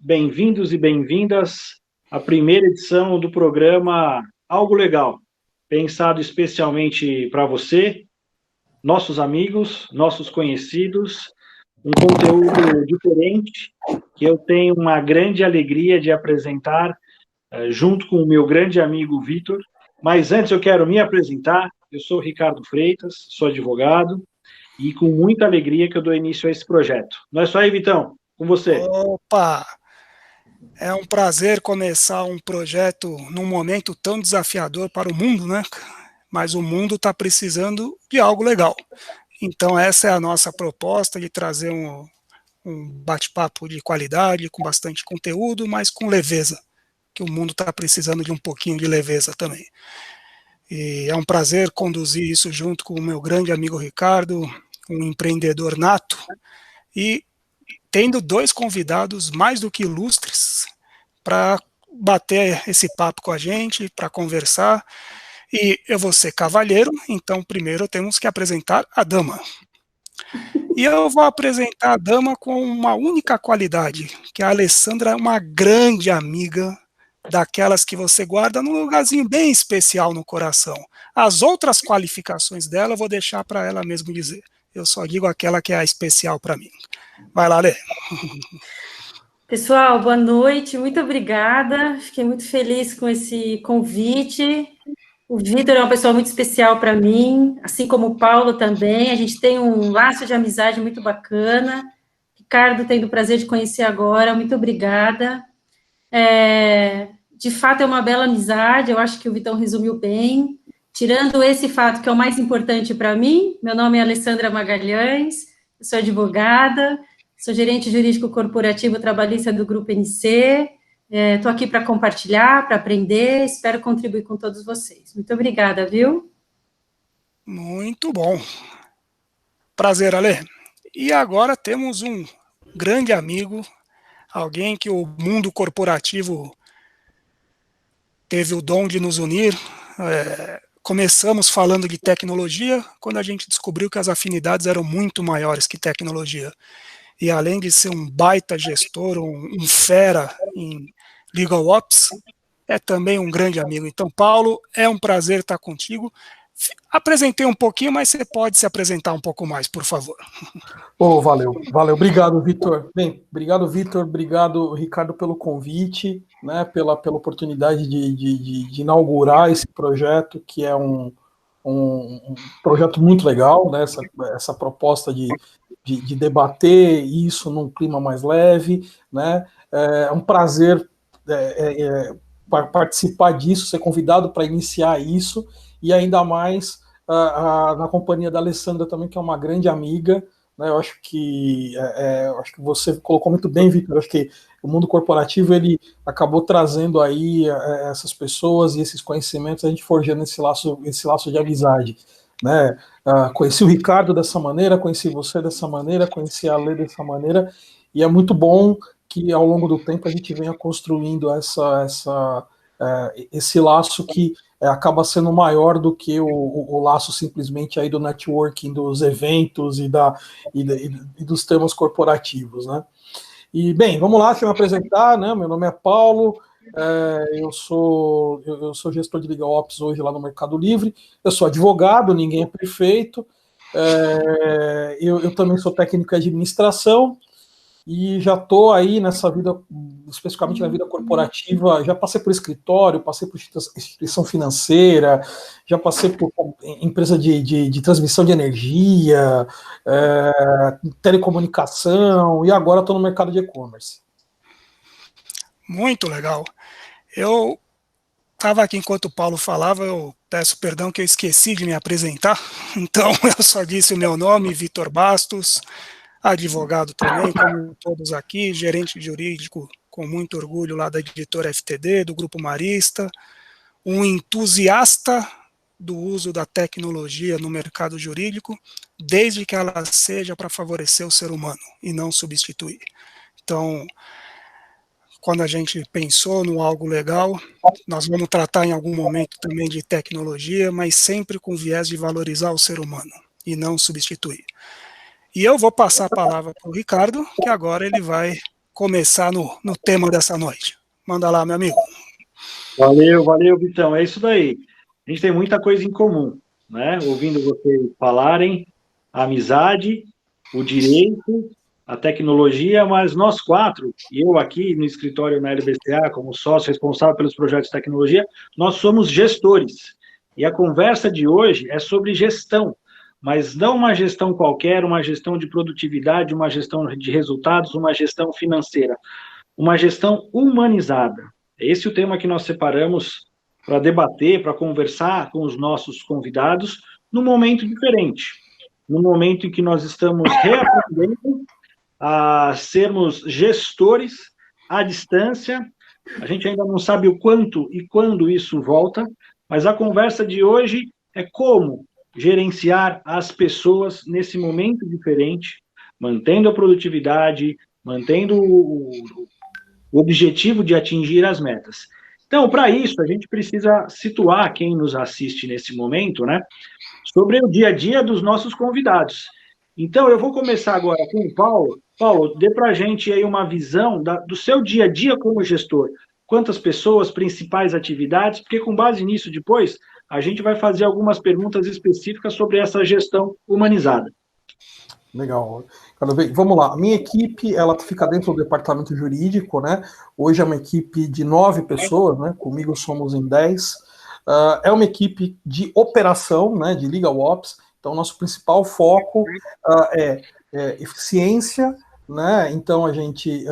bem-vindos e bem-vindas à primeira edição do programa Algo Legal, pensado especialmente para você, nossos amigos, nossos conhecidos, um conteúdo diferente que eu tenho uma grande alegria de apresentar junto com o meu grande amigo Vitor. Mas antes eu quero me apresentar. Eu sou Ricardo Freitas, sou advogado e com muita alegria que eu dou início a esse projeto. Não é só aí, Vitão? Com você. Opa! É um prazer começar um projeto num momento tão desafiador para o mundo, né? Mas o mundo está precisando de algo legal. Então, essa é a nossa proposta de trazer um bate-papo de qualidade, com bastante conteúdo, mas com leveza, que o mundo está precisando de um pouquinho de leveza também. E é um prazer conduzir isso junto com o meu grande amigo Ricardo, um empreendedor nato, e tendo dois convidados mais do que ilustres para bater esse papo com a gente, para conversar. E eu vou ser cavalheiro, então primeiro temos que apresentar a dama. E eu vou apresentar a dama com uma única qualidade, que a Alessandra é uma grande amiga, daquelas que você guarda num lugarzinho bem especial no coração. As outras qualificações dela eu vou deixar para ela mesmo dizer. Eu só digo aquela que é a especial para mim. Vai lá, Lê. Pessoal, boa noite, muito obrigada. Fiquei muito feliz com esse convite. O Vitor é uma pessoa muito especial para mim, assim como o Paulo também. A gente tem um laço de amizade muito bacana. Ricardo, tendo o prazer de conhecer agora, muito obrigada. De fato, é uma bela amizade, eu acho que o Vitão resumiu bem. Tirando esse fato que é o mais importante para mim, meu nome é Alessandra Magalhães, eu sou advogada, sou gerente jurídico corporativo trabalhista do Grupo NC, estou aqui para compartilhar, para aprender, espero contribuir com todos vocês. Muito obrigada, viu? Muito bom. Prazer, Ale. E agora temos um grande amigo, alguém que o mundo corporativo teve o dom de nos unir. Começamos falando de tecnologia, quando a gente descobriu que as afinidades eram muito maiores que tecnologia. E além de ser um baita gestor, um fera em Legal Ops, é também um grande amigo. Então, Paulo, é um prazer estar contigo. Apresentei um pouquinho, mas você pode se apresentar um pouco mais, por favor. Valeu. Obrigado, Vitor. Bem, obrigado, Vitor. Obrigado, Ricardo, pelo convite, né, pela oportunidade de inaugurar esse projeto, que é um projeto muito legal, né, essa proposta de debater isso num clima mais leve, né. É um prazer participar disso, ser convidado para iniciar isso, e ainda mais na companhia da Alessandra também, que é uma grande amiga, né. Eu acho que você colocou muito bem, Vitor. Eu acho que o mundo corporativo ele acabou trazendo aí essas pessoas e esses conhecimentos, a gente forjando esse laço de amizade, né. Conheci o Ricardo dessa maneira, conheci você dessa maneira, conheci a Lê dessa maneira, e é muito bom que ao longo do tempo a gente venha construindo esse laço que acaba sendo maior do que o laço simplesmente aí do networking, dos eventos e dos temas corporativos, né? E, bem, vamos lá, deixa eu me apresentar, né? Meu nome é Paulo, eu sou gestor de Legal Ops hoje lá no Mercado Livre, eu sou advogado, ninguém é perfeito, eu também sou técnico em administração, e já estou aí nessa vida, especificamente na vida corporativa, já passei por escritório, passei por instituição financeira, já passei por empresa de transmissão de energia, telecomunicação, e agora estou no mercado de e-commerce. Muito legal. Eu estava aqui enquanto o Paulo falava, eu peço perdão que eu esqueci de me apresentar, então eu só disse o meu nome, Vitor Bastos, advogado também, como todos aqui, gerente jurídico com muito orgulho lá da editora FTD, do Grupo Marista, um entusiasta do uso da tecnologia no mercado jurídico, desde que ela seja para favorecer o ser humano e não substituir. Então, quando a gente pensou no algo legal, nós vamos tratar em algum momento também de tecnologia, mas sempre com viés de valorizar o ser humano e não substituir. E eu vou passar a palavra para o Ricardo, que agora ele vai começar no tema dessa noite. Manda lá, meu amigo. Valeu, Vitão. É isso daí. A gente tem muita coisa em comum, né? Ouvindo vocês falarem, a amizade, o direito, a tecnologia, mas nós quatro, e eu aqui no escritório na LBCA, como sócio responsável pelos projetos de tecnologia, nós somos gestores. E a conversa de hoje é sobre gestão, mas não uma gestão qualquer, uma gestão de produtividade, uma gestão de resultados, uma gestão financeira, uma gestão humanizada. Esse é o tema que nós separamos para debater, para conversar com os nossos convidados num momento diferente, num momento em que nós estamos reaprendendo a sermos gestores à distância. A gente ainda não sabe o quanto e quando isso volta, mas a conversa de hoje é como gerenciar as pessoas nesse momento diferente, mantendo a produtividade, mantendo o objetivo de atingir as metas. Então, para isso, a gente precisa situar quem nos assiste nesse momento, né, sobre o dia a dia dos nossos convidados. Então, eu vou começar agora com o Paulo. Paulo, dê para a gente aí uma visão do seu dia a dia como gestor. Quantas pessoas, principais atividades, porque com base nisso, depois, a gente vai fazer algumas perguntas específicas sobre essa gestão humanizada. Legal. Vamos lá. A minha equipe, ela fica dentro do departamento jurídico, né? Hoje é uma equipe de 9 pessoas, né? Comigo somos em 10. É uma equipe de operação, né? De Legal Ops. Então, nosso principal foco é eficiência, né? Então, a gente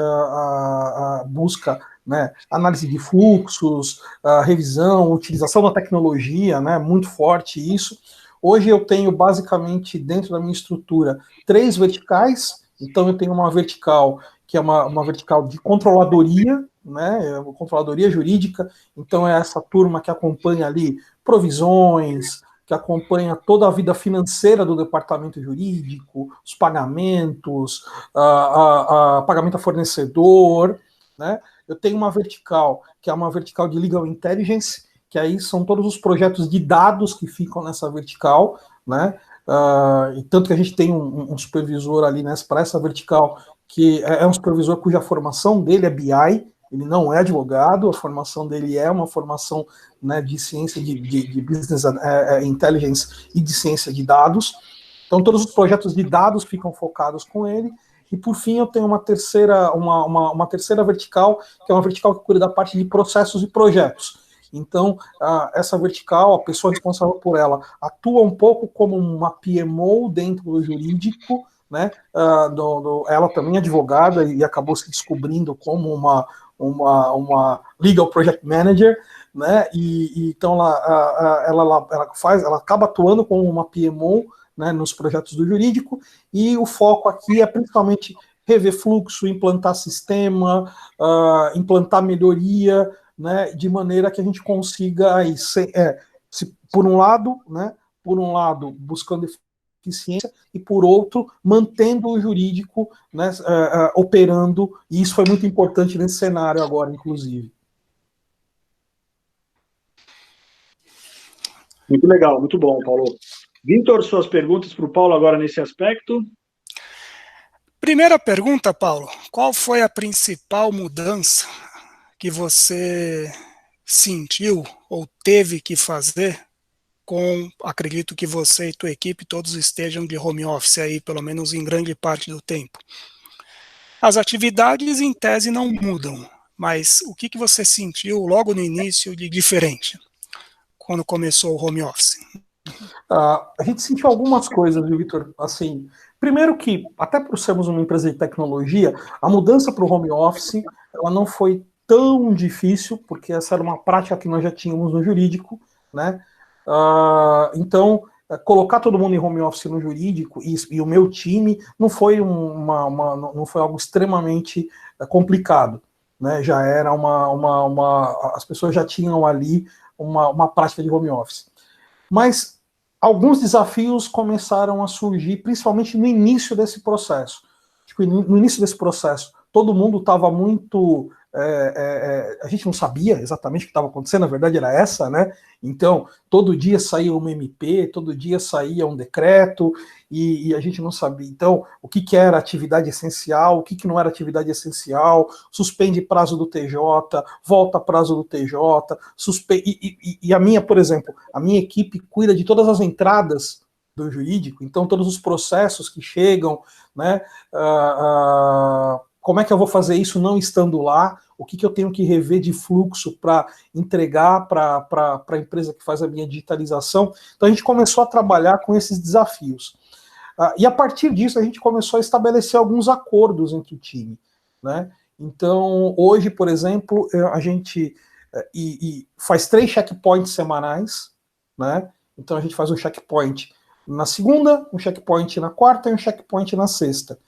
busca, né, análise de fluxos, revisão, utilização da tecnologia, né? Muito forte isso. Hoje eu tenho basicamente dentro da minha estrutura 3 verticais. Então eu tenho uma vertical que é uma vertical de controladoria, né? Controladoria jurídica. Então é essa turma que acompanha ali provisões, que acompanha toda a vida financeira do departamento jurídico, os pagamentos, pagamento a fornecedor, né? Eu tenho uma vertical que é uma vertical de Legal Intelligence, que aí são todos os projetos de dados que ficam nessa vertical, né? E tanto que a gente tem um supervisor ali para essa vertical, que é um supervisor cuja formação dele é BI, ele não é advogado, a formação dele é uma formação, né, de ciência de business intelligence e de ciência de dados. Então todos os projetos de dados ficam focados com ele. E por fim eu tenho uma terceira vertical, que é uma vertical que cuida da parte de processos e projetos. Então, essa vertical, a pessoa responsável por ela, atua um pouco como uma PMO dentro do jurídico, né? Ela também é advogada e acabou se descobrindo como uma Legal Project Manager, né? Então, ela acaba atuando como uma PMO, né, nos projetos do jurídico, e o foco aqui é principalmente rever fluxo, implantar sistema, implantar melhoria, né, de maneira que a gente consiga aí, por um lado, buscando eficiência, e por outro, mantendo o jurídico, né, operando, e isso foi muito importante nesse cenário agora, inclusive. Muito legal, muito bom, Paulo. Vitor, suas perguntas para o Paulo agora nesse aspecto? Primeira pergunta, Paulo. Qual foi a principal mudança que você sentiu ou teve que fazer acredito que você e tua equipe todos estejam de home office aí, pelo menos em grande parte do tempo. As atividades em tese não mudam, mas o que você sentiu logo no início de diferente, quando começou o home office? A gente sentiu algumas coisas, viu, Vitor? Assim, primeiro que, até por sermos uma empresa de tecnologia, a mudança para o home office, ela não foi tão difícil, porque essa era uma prática que nós já tínhamos no jurídico, né? Então, colocar todo mundo em home office no jurídico e o meu time não foi não foi algo extremamente complicado, né? Já era as pessoas já tinham ali uma prática de home office. Mas alguns desafios começaram a surgir, principalmente no início desse processo. No início desse processo, todo mundo estava muito a gente não sabia exatamente o que estava acontecendo, a verdade era essa, né? Então, todo dia saía uma MP, todo dia saía um decreto, e a gente não sabia. Então, o que era atividade essencial, o que não era atividade essencial, suspende prazo do TJ, volta prazo do TJ, e a minha, por exemplo, a minha equipe cuida de todas as entradas do jurídico, então todos os processos que chegam, né? Como é que eu vou fazer isso não estando lá? O que eu tenho que rever de fluxo para entregar para a empresa que faz a minha digitalização? Então a gente começou a trabalhar com esses desafios. E a partir disso a gente começou a estabelecer alguns acordos entre o time, né? Então hoje, por exemplo, a gente faz 3 checkpoints semanais, né? Então a gente faz um checkpoint na segunda, um checkpoint na quarta e um checkpoint na sexta,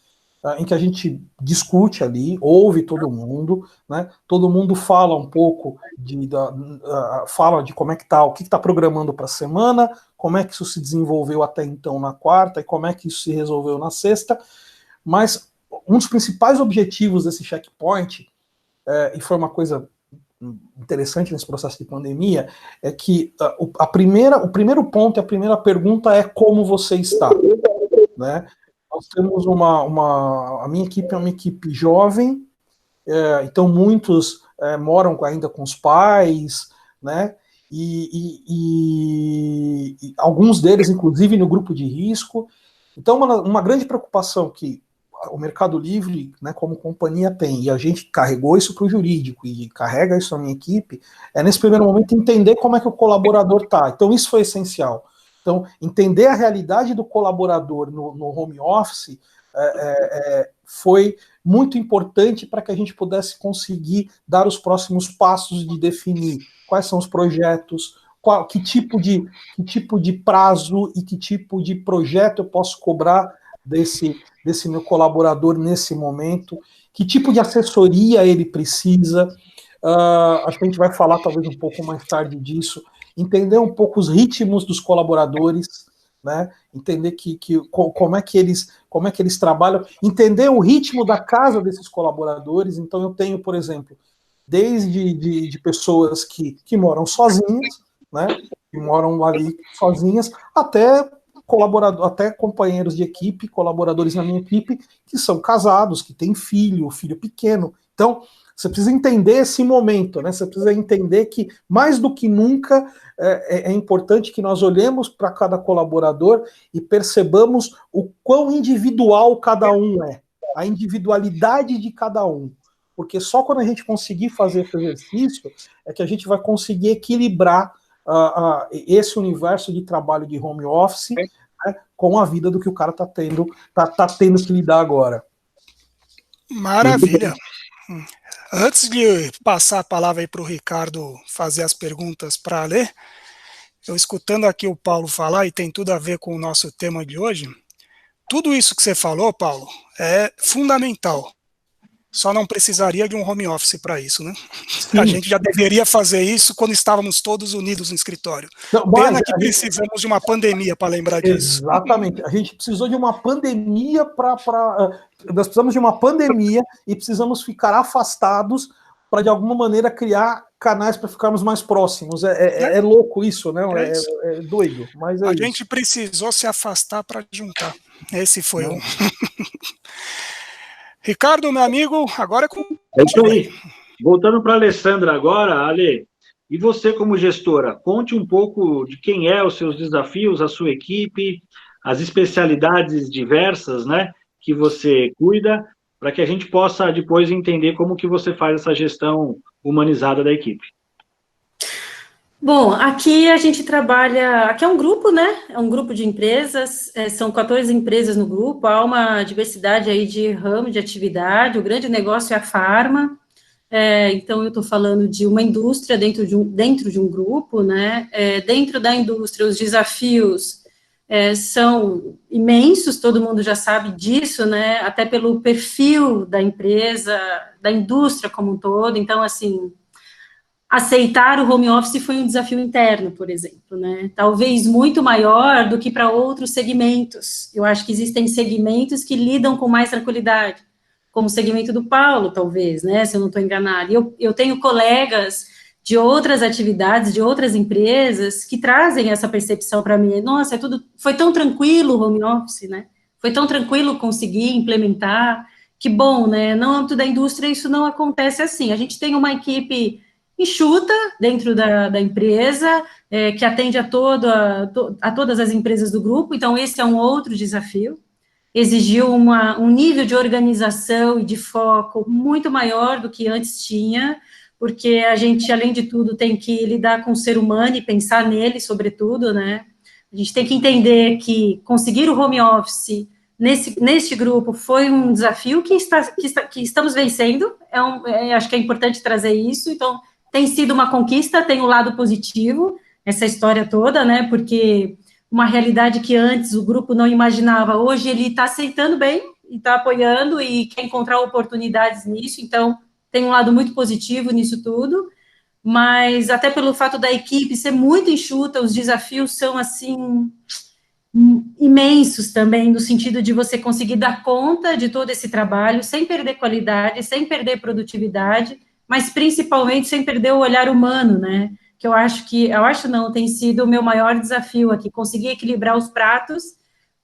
em que a gente discute ali, ouve todo mundo, né? Todo mundo fala um pouco fala de como é que tá, o que está programando para a semana, como é que isso se desenvolveu até então na quarta e como é que isso se resolveu na sexta. Mas um dos principais objetivos desse checkpoint, e foi uma coisa interessante nesse processo de pandemia, é que o primeiro ponto e a primeira pergunta é como você está, né? Nós temos a minha equipe é uma equipe jovem, então muitos moram ainda com os pais, né? E alguns deles, inclusive, no grupo de risco. Então, uma grande preocupação que o Mercado Livre, né, como companhia, tem, e a gente carregou isso para o jurídico e carrega isso na minha equipe, é nesse primeiro momento entender como é que o colaborador está. Então, isso foi essencial. Então, entender a realidade do colaborador no home office foi muito importante para que a gente pudesse conseguir dar os próximos passos de definir quais são os projetos, que tipo de prazo e que tipo de projeto eu posso cobrar desse meu colaborador nesse momento, que tipo de assessoria ele precisa. Acho que a gente vai falar talvez um pouco mais tarde disso, entender um pouco os ritmos dos colaboradores, né? Entender como é que eles trabalham, entender o ritmo da casa desses colaboradores. Então eu tenho, por exemplo, desde de pessoas que moram sozinhas, né? Que moram ali sozinhas, até companheiros de equipe, colaboradores na minha equipe, que são casados, que têm filho pequeno. Então, você precisa entender esse momento, né? Você precisa entender que, mais do que nunca, é importante que nós olhemos para cada colaborador e percebamos o quão individual cada um é, a individualidade de cada um. Porque só quando a gente conseguir fazer esse exercício é que a gente vai conseguir equilibrar esse universo de trabalho de home office, né, com a vida do que o cara está tendo que lidar agora. Maravilha. Antes de passar a palavra aí para o Ricardo fazer as perguntas para ler, eu escutando aqui o Paulo falar, e tem tudo a ver com o nosso tema de hoje, tudo isso que você falou, Paulo, é fundamental. Só não precisaria de um home office para isso, né? Sim. A gente já deveria fazer isso quando estávamos todos unidos no escritório. Não, pena que precisamos de uma pandemia para lembrar disso. Exatamente. A gente precisou de uma pandemia nós precisamos de uma pandemia e precisamos ficar afastados para, de alguma maneira, criar canais para ficarmos mais próximos. É louco isso, né? É doido. Mas a gente precisou se afastar para juntar. Esse foi o... Ricardo, meu amigo, agora é com... É isso aí. Voltando para a Alessandra agora, Ale, e você como gestora, conte um pouco de quem é os seus desafios, a sua equipe, as especialidades diversas, né, que você cuida, para que a gente possa depois entender como que você faz essa gestão humanizada da equipe. Bom, aqui a gente trabalha, aqui é um grupo, né, é um grupo de empresas, são 14 empresas no grupo, há uma diversidade aí de ramo de atividade, o grande negócio é a farma, então eu estou falando de uma indústria dentro de um grupo, né, dentro da indústria os desafios são imensos, todo mundo já sabe disso, né, até pelo perfil da empresa, da indústria como um todo, então assim... Aceitar o home office foi um desafio interno, por exemplo, né? Talvez muito maior do que para outros segmentos. Eu acho que existem segmentos que lidam com mais tranquilidade. como o segmento do Paulo, talvez, né, se eu não estou enganada. E eu tenho colegas de outras atividades, de outras empresas, que trazem essa percepção para mim. Nossa, foi tão tranquilo o home office, né? Foi tão tranquilo conseguir implementar. Que bom, né? No âmbito da indústria, isso não acontece assim. A gente tem uma equipe enxuta dentro da empresa, que atende a todas as empresas do grupo, então esse é um outro desafio. Exigiu um nível de organização e de foco muito maior do que antes tinha, porque a gente, além de tudo, tem que lidar com o ser humano e pensar nele, sobretudo, né? A gente tem que entender que conseguir o home office neste grupo foi um desafio que estamos vencendo, acho que é importante trazer isso, então tem sido uma conquista, tem o lado positivo, essa história toda, né, porque uma realidade que antes o grupo não imaginava, hoje ele está aceitando bem, e está apoiando, e quer encontrar oportunidades nisso, então tem um lado muito positivo nisso tudo, mas até pelo fato da equipe ser muito enxuta, os desafios são, assim, imensos também, no sentido de você conseguir dar conta de todo esse trabalho, sem perder qualidade, sem perder produtividade, mas principalmente sem perder o olhar humano, né, que eu acho não, tem sido o meu maior desafio aqui, conseguir equilibrar os pratos,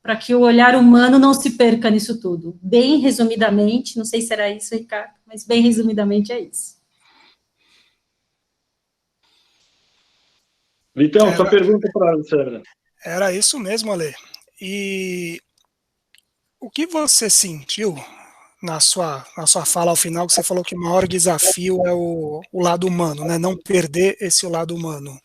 para que o olhar humano não se perca nisso tudo. Bem resumidamente, não sei se era isso, Ricardo, mas bem resumidamente é isso. Vitão, sua pergunta para a Alessandra. Era isso mesmo, Ale. E o que você sentiu na sua fala ao final, que você falou que o maior desafio é o lado humano, né? Não perder esse lado humano.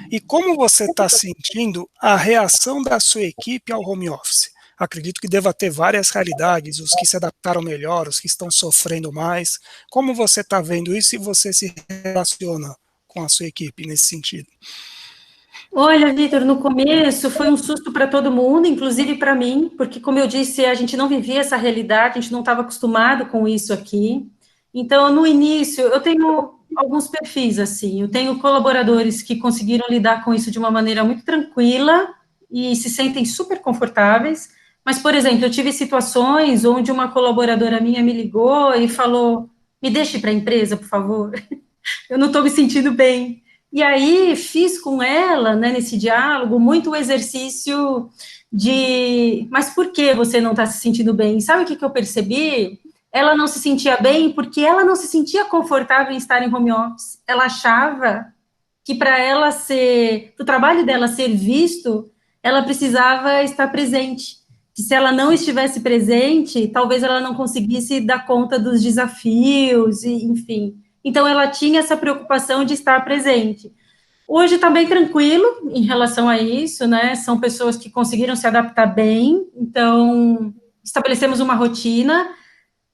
E como você está sentindo a reação da sua equipe ao home office? Acredito que deva ter várias realidades, os que se adaptaram melhor, os que estão sofrendo mais. Como você está vendo isso e você se relaciona com a sua equipe nesse sentido? Olha, Vitor, no começo foi um susto para todo mundo, inclusive para mim, porque, como eu disse, a gente não vivia essa realidade, a gente não estava acostumado com isso aqui. Então, no início, eu tenho alguns perfis, assim, eu tenho colaboradores que conseguiram lidar com isso de uma maneira muito tranquila e se sentem super confortáveis, mas, por exemplo, eu tive situações onde uma colaboradora minha me ligou e falou, me deixe para a empresa, por favor, eu não estou me sentindo bem. E aí fiz com ela, né, nesse diálogo, muito o exercício de, mas por que você não está se sentindo bem? Sabe o que eu percebi? Ela não se sentia bem porque ela não se sentia confortável em estar em home office. Ela achava que para ela o trabalho dela ser visto, ela precisava estar presente. Que se ela não estivesse presente, talvez ela não conseguisse dar conta dos desafios, e, enfim. Então, ela tinha essa preocupação de estar presente. Hoje está bem tranquilo em relação a isso, né? São pessoas que conseguiram se adaptar bem, então estabelecemos uma rotina.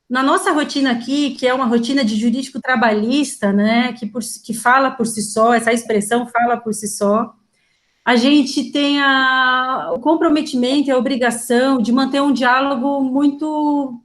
Na nossa rotina aqui, que é uma rotina de jurídico trabalhista, né? Que fala por si só, essa expressão fala por si só. A gente tem o comprometimento e a obrigação de manter um diálogo muito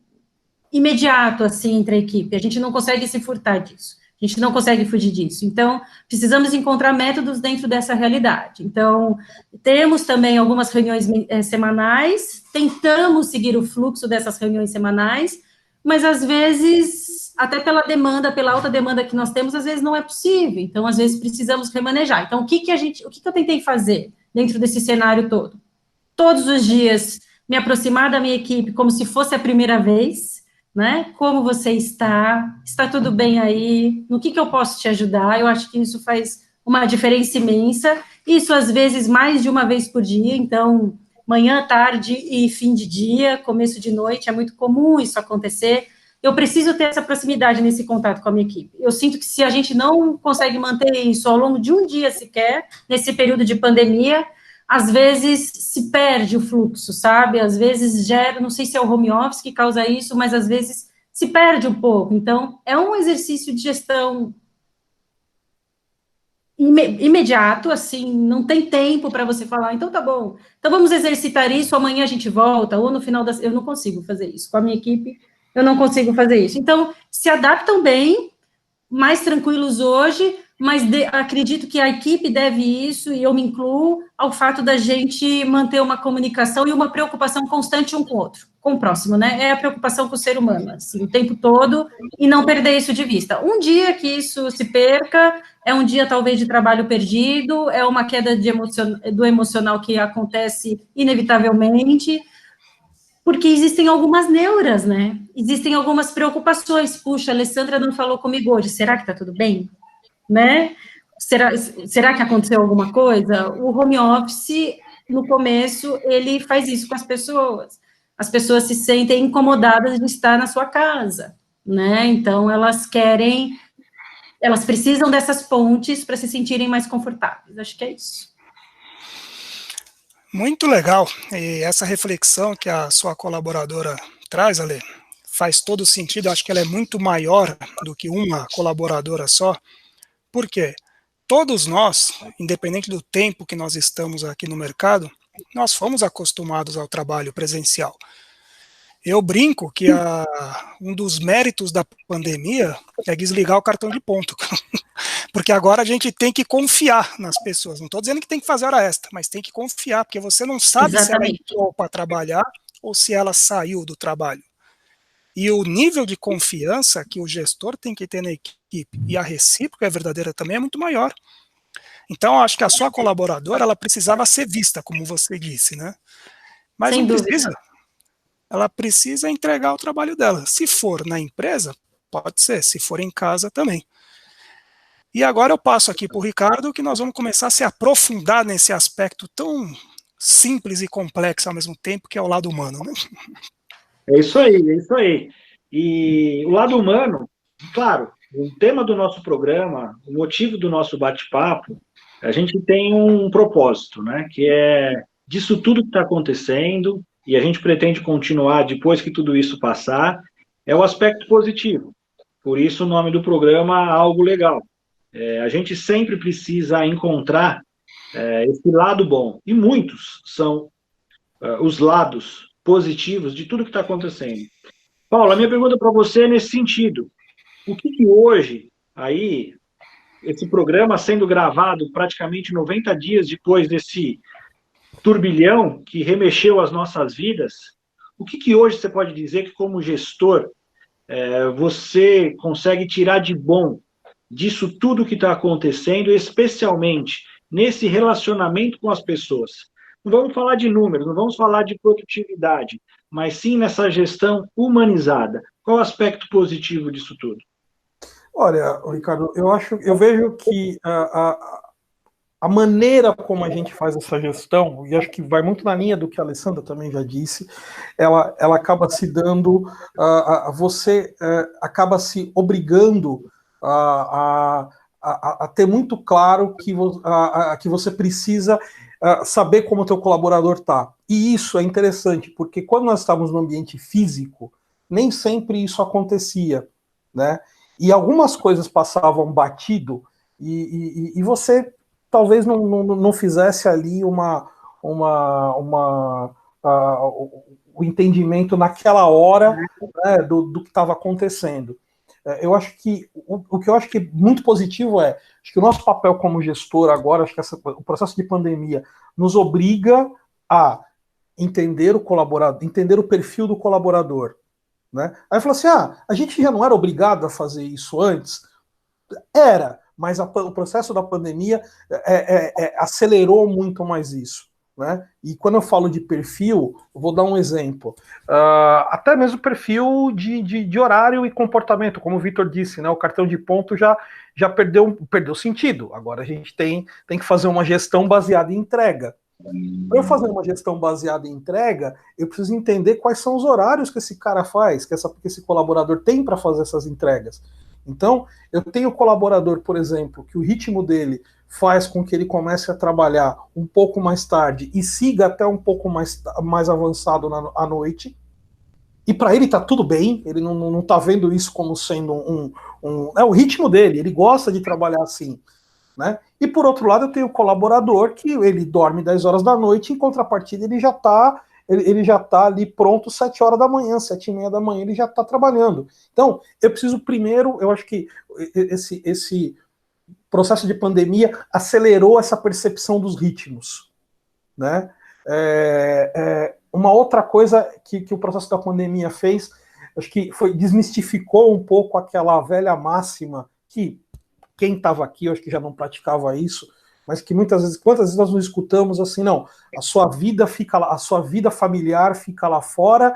imediato, assim, entre a equipe. A gente não consegue se furtar disso. A gente não consegue fugir disso. Então, precisamos encontrar métodos dentro dessa realidade. Então, temos também algumas reuniões semanais, tentamos seguir o fluxo dessas reuniões semanais, mas às vezes, até pela demanda, pela alta demanda que nós temos, às vezes não é possível. Então, às vezes precisamos remanejar. Então, o que eu tentei fazer dentro desse cenário todo? Todos os dias me aproximar da minha equipe como se fosse a primeira vez, né? Como você está? Está tudo bem aí? No que eu posso te ajudar? Eu acho que isso faz uma diferença imensa. Isso, às vezes, mais de uma vez por dia. Então, manhã, tarde e fim de dia, começo de noite, é muito comum isso acontecer. Eu preciso ter essa proximidade nesse contato com a minha equipe. Eu sinto que se a gente não consegue manter isso ao longo de um dia sequer, nesse período de pandemia, às vezes se perde o fluxo, sabe? Às vezes gera, não sei se é o home office que causa isso, mas às vezes se perde um pouco. Então, é um exercício de gestão imediato, assim, não tem tempo para você falar, então tá bom, então vamos exercitar isso, amanhã a gente volta, ou no final eu não consigo fazer isso, com a minha equipe, eu não consigo fazer isso. Então, se adaptam bem, mais tranquilos hoje, mas acredito que a equipe deve isso, e eu me incluo, ao fato da gente manter uma comunicação e uma preocupação constante um com o outro, com o próximo, né? É a preocupação com o ser humano, assim, o tempo todo, e não perder isso de vista. Um dia que isso se perca, é um dia talvez de trabalho perdido, é uma queda do emocional que acontece inevitavelmente, porque existem algumas neuras, né? Existem algumas preocupações. Puxa, a Alessandra não falou comigo hoje, será que tá tudo bem? Né? Será que aconteceu alguma coisa? O home office, no começo, ele faz isso com as pessoas. As pessoas se sentem incomodadas de estar na sua casa, né? Então, elas precisam dessas pontes para se sentirem mais confortáveis. Acho que é isso. Muito legal. E essa reflexão que a sua colaboradora traz, Ale, faz todo sentido. Eu acho que ela é muito maior do que uma colaboradora só. Por quê? Todos nós, independente do tempo que nós estamos aqui no mercado, nós fomos acostumados ao trabalho presencial. Eu brinco que um dos méritos da pandemia é desligar o cartão de ponto, porque agora a gente tem que confiar nas pessoas. Não estou dizendo que tem que fazer hora extra, mas tem que confiar, porque você não sabe se ela entrou para trabalhar ou se ela saiu do trabalho. E o nível de confiança que o gestor tem que ter na equipe, e a recíproca é verdadeira também, é muito maior. Então, acho que a sua colaboradora, ela precisava ser vista, como você disse, né? Mas não precisa. Ela precisa entregar o trabalho dela. Se for na empresa, pode ser. Se for em casa, também. E agora eu passo aqui para o Ricardo, que nós vamos começar a se aprofundar nesse aspecto tão simples e complexo ao mesmo tempo, que é o lado humano, né? É isso aí, é isso aí. E o lado humano, claro, o tema do nosso programa, o motivo do nosso bate-papo, a gente tem um propósito, né? Que é disso tudo que está acontecendo, e a gente pretende continuar depois que tudo isso passar, é o aspecto positivo. Por isso o nome do programa Algo Legal. A gente sempre precisa encontrar esse lado bom, e muitos são os lados positivos de tudo que está acontecendo. Paulo, a minha pergunta para você é nesse sentido. O que hoje, aí, esse programa sendo gravado praticamente 90 dias depois desse turbilhão que remexeu as nossas vidas, o que hoje você pode dizer que, como gestor, você consegue tirar de bom disso tudo que está acontecendo, especialmente nesse relacionamento com as pessoas? Não vamos falar de números, não vamos falar de produtividade, mas sim nessa gestão humanizada. Qual o aspecto positivo disso tudo? Olha, Ricardo, eu vejo que a maneira como a gente faz essa gestão, e acho que vai muito na linha do que a Alessandra também já disse, ela acaba se dando, você acaba se obrigando a ter muito claro que você precisa saber como o teu colaborador está. E isso é interessante, porque quando nós estávamos no ambiente físico, nem sempre isso acontecia, né? E algumas coisas passavam batido, e você talvez não fizesse ali o entendimento naquela hora, né, do que estava acontecendo. Eu acho que o que eu acho que é muito positivo acho que o nosso papel como gestor agora, acho que o processo de pandemia nos obriga a entender o colaborador, entender o perfil do colaborador, né? Aí falou assim, a gente já não era obrigado a fazer isso antes? Era, mas o processo da pandemia acelerou muito mais isso, né? E quando eu falo de perfil, eu vou dar um exemplo. Até mesmo perfil de horário e comportamento, como o Vitor disse, né? O cartão de ponto já perdeu sentido. Agora a gente tem que fazer uma gestão baseada em entrega. Para eu fazer uma gestão baseada em entrega, eu preciso entender quais são os horários que esse cara faz, que esse colaborador tem para fazer essas entregas. Então, eu tenho colaborador, por exemplo, que o ritmo dele faz com que ele comece a trabalhar um pouco mais tarde e siga até um pouco mais avançado à noite. E para ele tá tudo bem, ele não tá vendo isso como sendo é o ritmo dele, ele gosta de trabalhar assim, né? E por outro lado, eu tenho o colaborador que ele dorme 10 horas da noite, em contrapartida ele já tá ali pronto 7 horas da manhã, 7h30 da manhã, ele já está trabalhando. Então, eu preciso primeiro, eu acho que processo de pandemia acelerou essa percepção dos ritmos, né? Uma outra coisa que o processo da pandemia fez, acho que desmistificou um pouco aquela velha máxima que quem estava aqui, eu acho que já não praticava isso, mas que quantas vezes nós não escutamos assim, não, a sua vida fica lá, a sua vida familiar fica lá fora,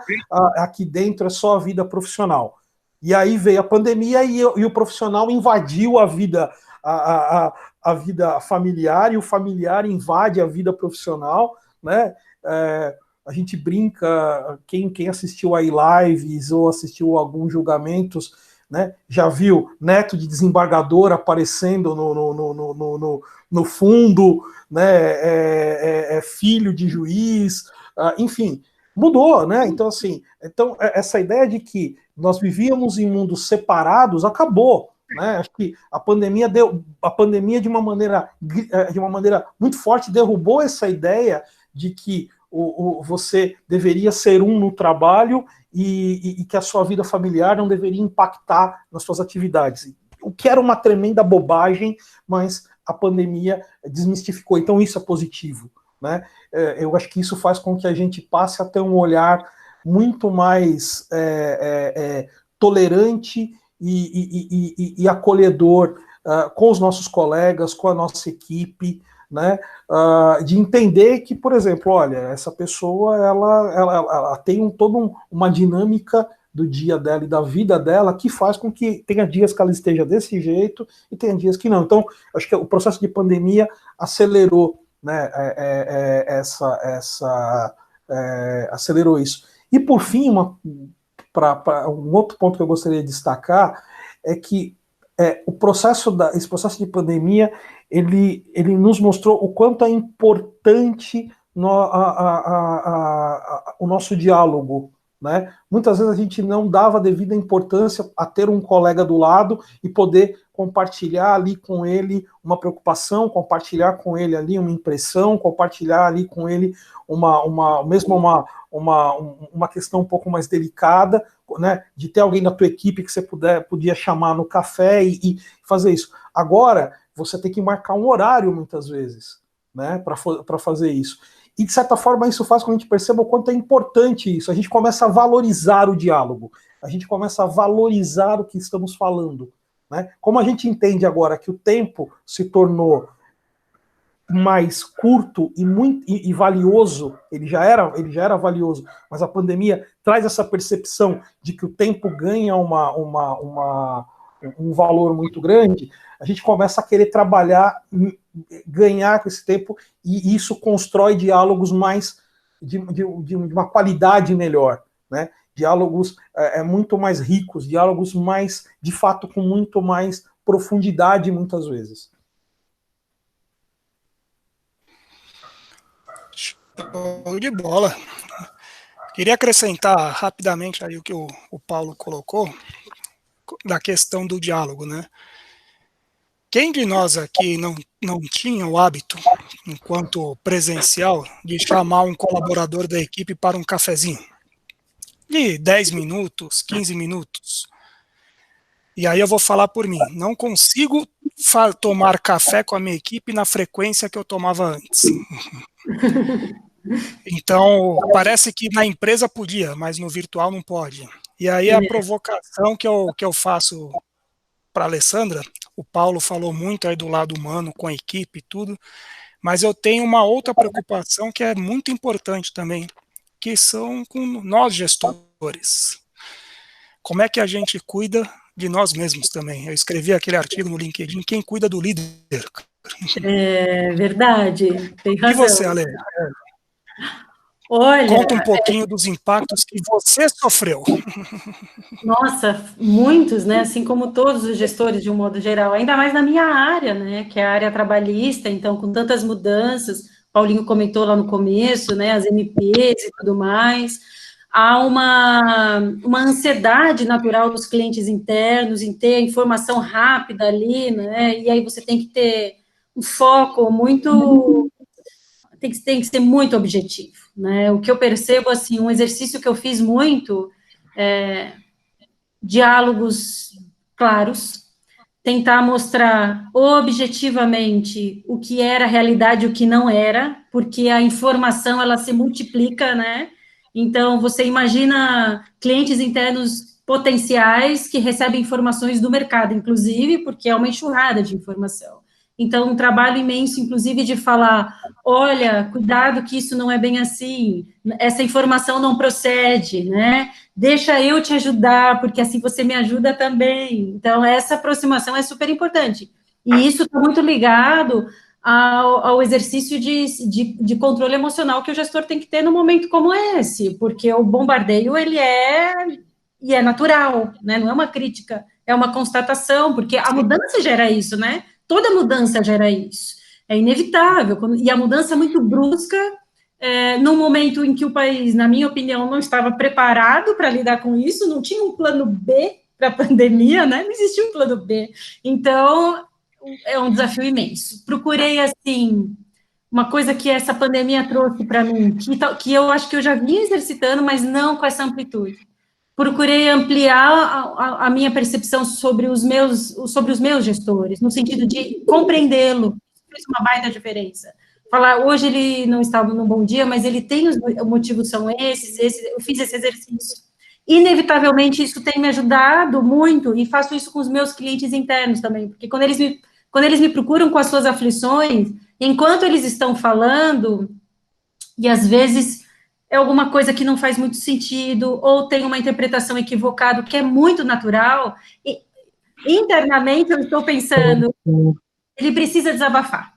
aqui dentro é só a vida profissional. E aí veio a pandemia e o profissional invadiu a vida, a vida familiar, e o familiar invade a vida profissional, né? A gente brinca, quem assistiu aí lives ou assistiu alguns julgamentos, né, já viu neto de desembargador aparecendo no fundo, né, filho de juiz, enfim, mudou, né? Então, assim, essa ideia de que nós vivíamos em mundos separados acabou, né? Acho que a pandemia de uma maneira muito forte derrubou essa ideia de que você deveria ser no trabalho e que a sua vida familiar não deveria impactar nas suas atividades. O que era uma tremenda bobagem, mas a pandemia desmistificou. Então isso é positivo, né? Eu acho que isso faz com que a gente passe a ter um olhar muito mais tolerante e acolhedor com os nossos colegas, com a nossa equipe, né, de entender que, por exemplo, olha, essa pessoa ela tem toda uma dinâmica do dia dela e da vida dela que faz com que tenha dias que ela esteja desse jeito e tenha dias que não. Então, acho que o processo de pandemia acelerou, né, acelerou isso. E por fim, um outro ponto que eu gostaria de destacar é que esse processo de pandemia ele nos mostrou o quanto é importante o nosso diálogo, né? Muitas vezes a gente não dava devida importância a ter um colega do lado e poder compartilhar ali com ele uma preocupação, compartilhar com ele ali uma impressão, compartilhar ali com ele uma questão um pouco mais delicada, né, de ter alguém da tua equipe que você podia chamar no café e fazer isso. Agora, você tem que marcar um horário muitas vezes, né, para fazer isso. E, de certa forma, isso faz com que a gente perceba o quanto é importante isso. A gente começa a valorizar o diálogo, a gente começa a valorizar o que estamos falando, né? Como a gente entende agora que o tempo se tornou mais curto e valioso, ele já era valioso, mas a pandemia traz essa percepção de que o tempo ganha um valor muito grande, a gente começa a querer trabalhar, ganhar com esse tempo, e isso constrói diálogos mais de uma qualidade melhor, né? Diálogos muito mais ricos, diálogos mais, de fato, com muito mais profundidade muitas vezes. Show de bola. Queria acrescentar rapidamente aí o que o Paulo colocou da questão do diálogo, né? Quem de nós aqui não tinha o hábito, enquanto presencial, de chamar um colaborador da equipe para um cafezinho? De 10 minutos, 15 minutos. E aí eu vou falar por mim. Não consigo tomar café com a minha equipe na frequência que eu tomava antes. Então, parece que na empresa podia, mas no virtual não pode. E aí a provocação que eu faço para a Alessandra, o Paulo falou muito aí do lado humano, com a equipe e tudo, mas eu tenho uma outra preocupação que é muito importante também, que são com nós gestores. Como é que a gente cuida de nós mesmos também? Eu escrevi aquele artigo no LinkedIn, quem cuida do líder? É verdade, tem razão. E você, Ale? Olha, conta um pouquinho dos impactos que você sofreu. Nossa, muitos, né? Assim como todos os gestores de um modo geral, ainda mais na minha área, né? Que é a área trabalhista, então, com tantas mudanças, Paulinho comentou lá no começo, né? As MPs e tudo mais. Há uma ansiedade natural dos clientes internos em ter a informação rápida ali, né? E aí você tem que ter um foco muito. Tem que ser muito objetivo, né? O que eu percebo, assim, um exercício que eu fiz muito diálogos claros, tentar mostrar objetivamente o que era a realidade e o que não era, porque a informação, ela se multiplica, né? Então, você imagina clientes internos potenciais que recebem informações do mercado, inclusive, porque é uma enxurrada de informação. Então, um trabalho imenso, inclusive, de falar, olha, cuidado que isso não é bem assim, essa informação não procede, né? Deixa eu te ajudar, porque assim você me ajuda também. Então, essa aproximação é super importante. E isso está muito ligado ao exercício de controle emocional que o gestor tem que ter num momento como esse, porque o bombardeio, ele é natural, né? Não é uma crítica, é uma constatação, porque a mudança gera isso, né? Toda mudança gera isso. É inevitável. E a mudança é muito brusca, num momento em que o país, na minha opinião, não estava preparado para lidar com isso, não tinha um plano B para a pandemia, né? Não existia um plano B. Então, é um desafio imenso. Procurei, assim, uma coisa que essa pandemia trouxe para mim, que eu acho que eu já vinha exercitando, mas não com essa amplitude. Procurei ampliar a minha percepção sobre os meus gestores, no sentido de compreendê-lo. Fez uma baita diferença. Falar, hoje ele não estava num bom dia, mas ele tem os motivos são esses, eu fiz esse exercício. Inevitavelmente, isso tem me ajudado muito, e faço isso com os meus clientes internos também, porque quando eles me procuram com as suas aflições, enquanto eles estão falando, e às vezes é alguma coisa que não faz muito sentido, ou tem uma interpretação equivocada, que é muito natural, e internamente eu estou pensando, ele precisa desabafar.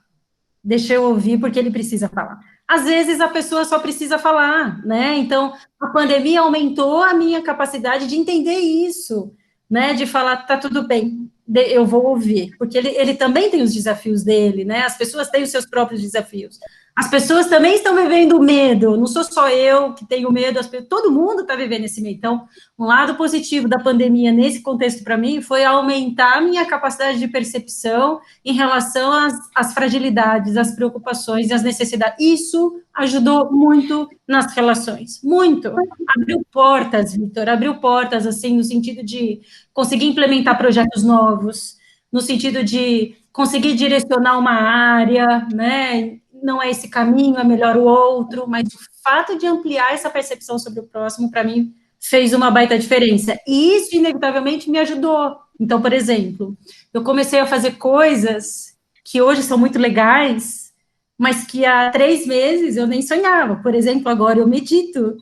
Deixa eu ouvir porque ele precisa falar. Às vezes a pessoa só precisa falar, né? Então, a pandemia aumentou a minha capacidade de entender isso, né? De falar, tá tudo bem, eu vou ouvir, porque ele também tem os desafios dele, né? As pessoas têm os seus próprios desafios. As pessoas também estão vivendo medo, não sou só eu que tenho medo, todo mundo está vivendo esse medo. Então, um lado positivo da pandemia nesse contexto para mim foi aumentar a minha capacidade de percepção em relação às fragilidades, às preocupações e às necessidades. Isso ajudou muito nas relações, muito. Abriu portas, Vitor, abriu portas, assim, no sentido de conseguir implementar projetos novos, no sentido de conseguir direcionar uma área, né? Não é esse caminho, é melhor o outro, mas o fato de ampliar essa percepção sobre o próximo, para mim, fez uma baita diferença. E isso, inevitavelmente, me ajudou. Então, por exemplo, eu comecei a fazer coisas que hoje são muito legais, mas que há 3 meses eu nem sonhava. Por exemplo, agora eu medito.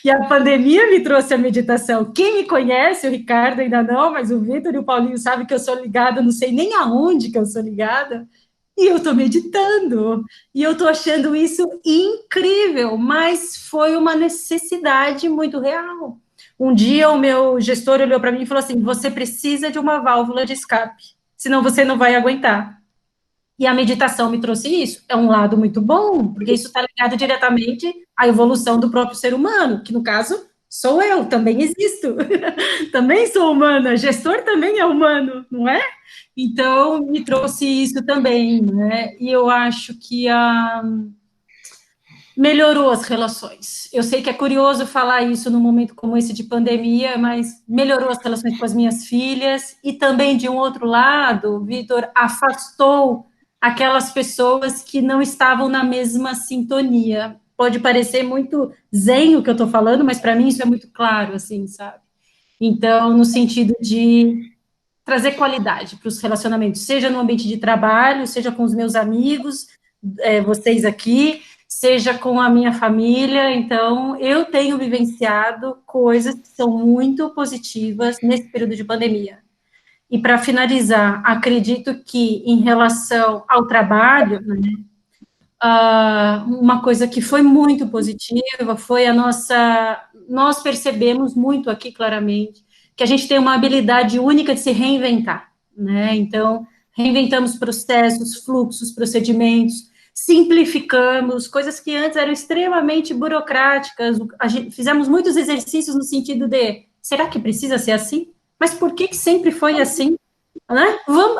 E a pandemia me trouxe a meditação. Quem me conhece, o Ricardo ainda não, mas o Vitor e o Paulinho sabem que eu sou ligada, não sei nem aonde que eu sou ligada, e eu estou meditando, e eu estou achando isso incrível, mas foi uma necessidade muito real. Um dia o meu gestor olhou para mim e falou assim, você precisa de uma válvula de escape, senão você não vai aguentar. E a meditação me trouxe isso. É um lado muito bom, porque isso está ligado diretamente à evolução do próprio ser humano, que no caso sou eu, também existo. Também sou humana, gestor também é humano, não é? Então, me trouxe isso também, né? E eu acho que melhorou as relações. Eu sei que é curioso falar isso num momento como esse de pandemia, mas melhorou as relações com as minhas filhas e também, de um outro lado, Vitor, afastou aquelas pessoas que não estavam na mesma sintonia. Pode parecer muito zen o que eu estou falando, mas para mim isso é muito claro, assim, sabe? Então, no sentido de trazer qualidade para os relacionamentos, seja no ambiente de trabalho, seja com os meus amigos, vocês aqui, seja com a minha família. Então, eu tenho vivenciado coisas que são muito positivas nesse período de pandemia. E, para finalizar, acredito que, em relação ao trabalho, né, uma coisa que foi muito positiva foi nós percebemos muito aqui, claramente, que a gente tem uma habilidade única de se reinventar, né? Então, reinventamos processos, fluxos, procedimentos, simplificamos, coisas que antes eram extremamente burocráticas, fizemos muitos exercícios no sentido de, será que precisa ser assim? Mas por que sempre foi assim? Né?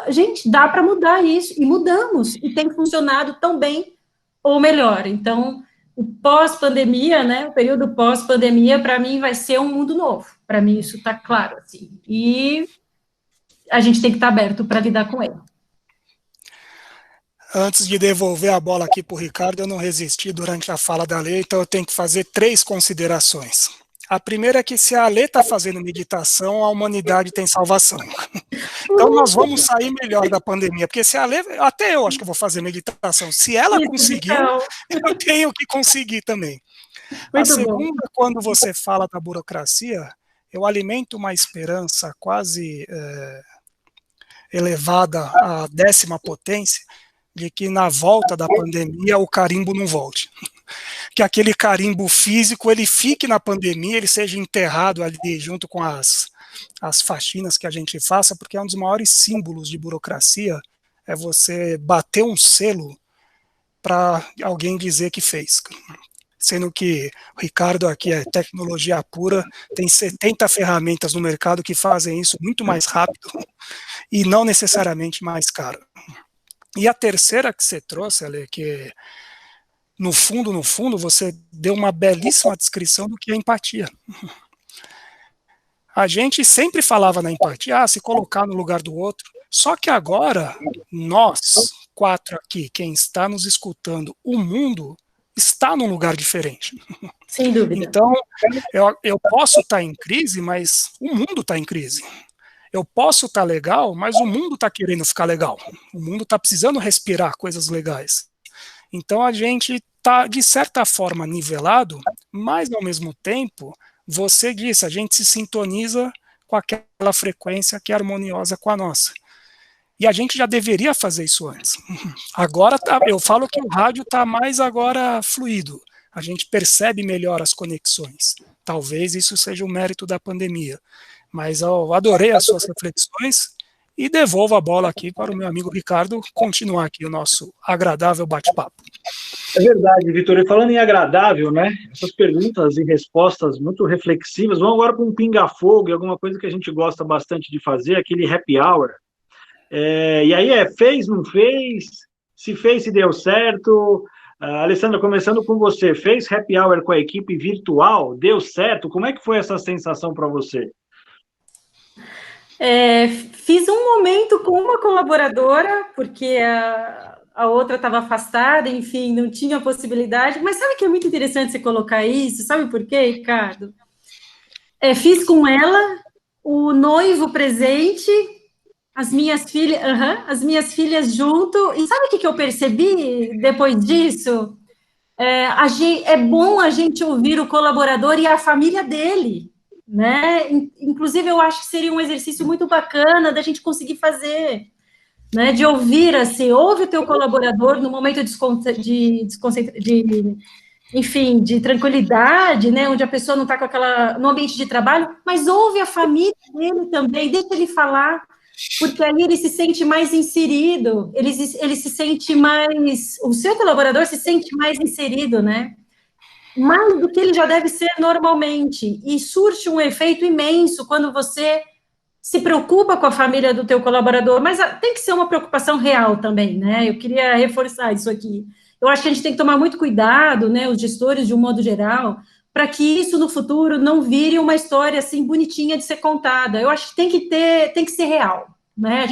Gente, dá para mudar isso, e mudamos, e tem funcionado tão bem, ou melhor. Então, o pós-pandemia, né, o período pós-pandemia, para mim, vai ser um mundo novo. Para mim, isso está claro, assim. E a gente tem que estar aberto para lidar com ele. Antes de devolver a bola aqui para o Ricardo, eu não resisti durante a fala da Lê, então eu tenho que fazer 3 considerações. A primeira é que se a Lê está fazendo meditação, a humanidade tem salvação. Então nós vamos sair melhor da pandemia, porque se a Lê, até eu acho que vou fazer meditação, se ela conseguiu, eu tenho que conseguir também. A segunda, quando você fala da burocracia, eu alimento uma esperança quase elevada à 10ª potência, de que na volta da pandemia o carimbo não volte. Que aquele carimbo físico, ele fique na pandemia, ele seja enterrado ali junto com as faxinas que a gente faça, porque é um dos maiores símbolos de burocracia, é você bater um selo para alguém dizer que fez. Sendo que o Ricardo aqui é tecnologia pura, tem 70 ferramentas no mercado que fazem isso muito mais rápido e não necessariamente mais caro. E a terceira que você trouxe, Ale, que no fundo, você deu uma belíssima descrição do que é empatia. A gente sempre falava na empatia, se colocar no lugar do outro, só que agora, nós 4 aqui, quem está nos escutando, o mundo está num lugar diferente. Sem dúvida. Então, eu posso estar em crise, mas o mundo está em crise. Eu posso estar legal, mas o mundo está querendo ficar legal. O mundo está precisando respirar coisas legais. Então a gente está, de certa forma, nivelado, mas ao mesmo tempo, você disse, a gente se sintoniza com aquela frequência que é harmoniosa com a nossa. E a gente já deveria fazer isso antes. Agora, eu falo que o rádio está mais agora fluido. A gente percebe melhor as conexões. Talvez isso seja o mérito da pandemia. Mas eu adorei as suas reflexões e devolvo a bola aqui para o meu amigo Ricardo continuar aqui o nosso agradável bate-papo. É verdade, Vitor. E falando em agradável, né? Essas perguntas e respostas muito reflexivas. Vamos agora para um pinga-fogo e alguma coisa que a gente gosta bastante de fazer, aquele happy hour. E aí fez, não fez? Se fez, se deu certo? Alessandra, começando com você. Fez happy hour com a equipe virtual? Deu certo? Como é que foi essa sensação para você? Fiz um momento com uma colaboradora, porque a outra estava afastada, enfim, não tinha possibilidade, mas sabe que é muito interessante você colocar isso? Sabe por quê, Ricardo? Fiz com ela o noivo presente, as minhas filhas junto, e sabe o que eu percebi depois disso? É bom a gente ouvir o colaborador e a família dele, né? Inclusive, eu acho que seria um exercício muito bacana da gente conseguir fazer, né? De ouvir, assim, ouve o teu colaborador no momento de tranquilidade, né? Onde a pessoa não está no ambiente de trabalho, mas ouve a família dele também, deixa ele falar, porque aí ele se sente mais inserido, ele se sente mais, o seu colaborador se sente mais inserido, né? Mais do que ele já deve ser normalmente, e surge um efeito imenso quando você se preocupa com a família do teu colaborador, mas tem que ser uma preocupação real também, né? Eu queria reforçar isso aqui. Eu acho que a gente tem que tomar muito cuidado, né, os gestores de um modo geral, para que isso no futuro não vire uma história assim bonitinha de ser contada. Eu acho que tem que ser real, né?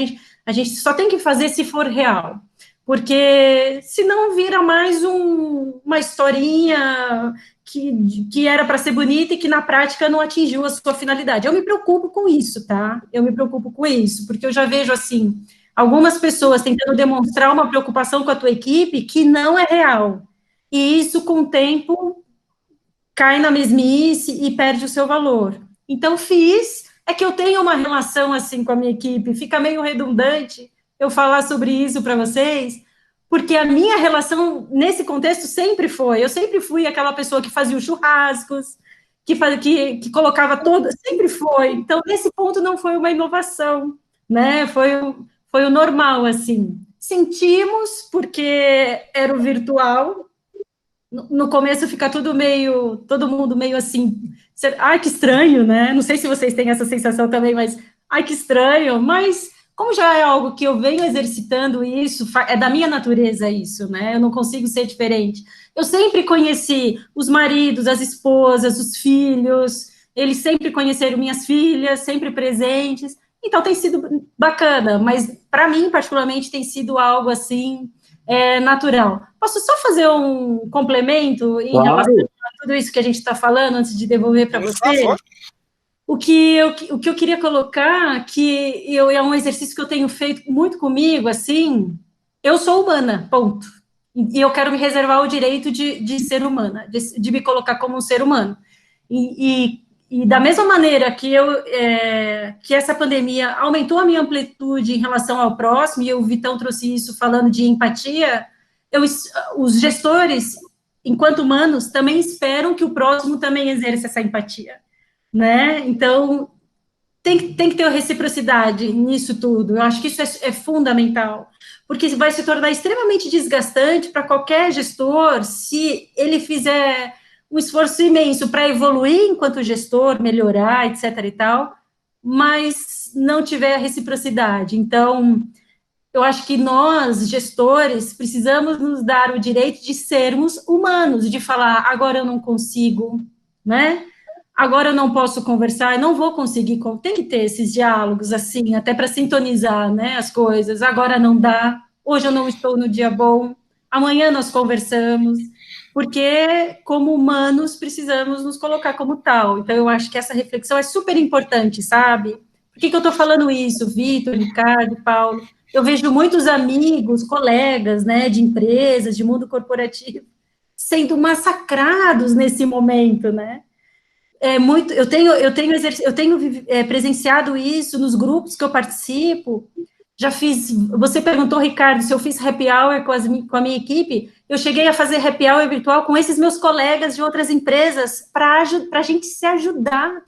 A gente só tem que fazer se for real, porque senão vira mais uma historinha que era para ser bonita e que na prática não atingiu a sua finalidade. Eu me preocupo com isso, tá? Eu me preocupo com isso, porque eu já vejo assim algumas pessoas tentando demonstrar uma preocupação com a tua equipe que não é real. E isso, com o tempo, cai na mesmice e perde o seu valor. Então, é que eu tenho uma relação assim com a minha equipe, fica meio redundante eu falar sobre isso para vocês, porque a minha relação nesse contexto eu sempre fui aquela pessoa que fazia os churrascos, que colocava sempre foi. Então, nesse ponto não foi uma inovação, né? Foi o normal, assim. Sentimos, porque era o virtual. No começo fica todo mundo meio assim, ai, que estranho, né? Não sei se vocês têm essa sensação também, mas ai, que estranho, mas como já é algo que eu venho exercitando isso, é da minha natureza isso, né? Eu não consigo ser diferente. Eu sempre conheci os maridos, as esposas, os filhos, eles sempre conheceram minhas filhas, sempre presentes, Então tem sido bacana, mas para mim, particularmente, tem sido algo assim natural. Posso só fazer um complemento em relação a tudo isso que a gente está falando, antes de devolver para você? Por favor. O que eu queria colocar, que é um exercício que eu tenho feito muito comigo, assim, eu sou humana, ponto. E eu quero me reservar o direito de ser humana, de me colocar como um ser humano. E da mesma maneira que essa pandemia aumentou a minha amplitude em relação ao próximo, e o Vitão trouxe isso falando de empatia, os gestores, enquanto humanos, também esperam que o próximo também exerça essa empatia, né? Então, tem que ter reciprocidade nisso tudo. Eu acho que isso é fundamental, porque vai se tornar extremamente desgastante para qualquer gestor se ele fizer um esforço imenso para evoluir enquanto gestor, melhorar, etc. e tal, mas não tiver a reciprocidade. Então, eu acho que nós, gestores, precisamos nos dar o direito de sermos humanos, de falar, agora eu não consigo, né? Agora eu não posso conversar, eu não vou conseguir, tem que ter esses diálogos, assim, até para sintonizar, né, as coisas. Agora não dá, hoje eu não estou no dia bom, amanhã nós conversamos, porque, como humanos, precisamos nos colocar como tal. Então, eu acho que essa reflexão é super importante, sabe? Por que eu estou falando isso, Vitor, Ricardo, Paulo? Eu vejo muitos amigos, colegas, né, de empresas, de mundo corporativo, sendo massacrados nesse momento, né? Eu tenho presenciado isso nos grupos que eu participo. Já fiz. Você perguntou, Ricardo, se eu fiz happy hour com a minha equipe. Eu cheguei a fazer happy hour virtual com esses meus colegas de outras empresas para a gente se ajudar,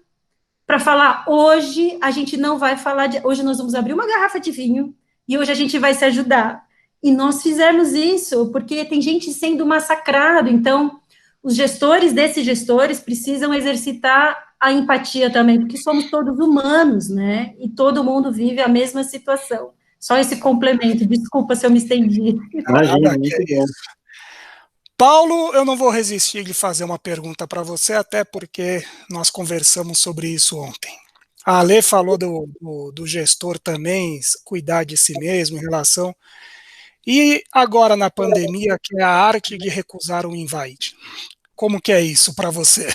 para falar, hoje a gente não vai falar hoje nós vamos abrir uma garrafa de vinho e hoje a gente vai se ajudar. E nós fizemos isso porque tem gente sendo massacrado. Então, os gestores desses gestores precisam exercitar a empatia também, porque somos todos humanos, né? E todo mundo vive a mesma situação. Só esse complemento. Desculpa se eu me estendi. Imagina, muito bom. Paulo, eu não vou resistir de fazer uma pergunta para você, até porque nós conversamos sobre isso ontem. A Ale falou do gestor também cuidar de si mesmo em relação. E agora na pandemia, que é a arte de recusar um invite. Como que é isso para você?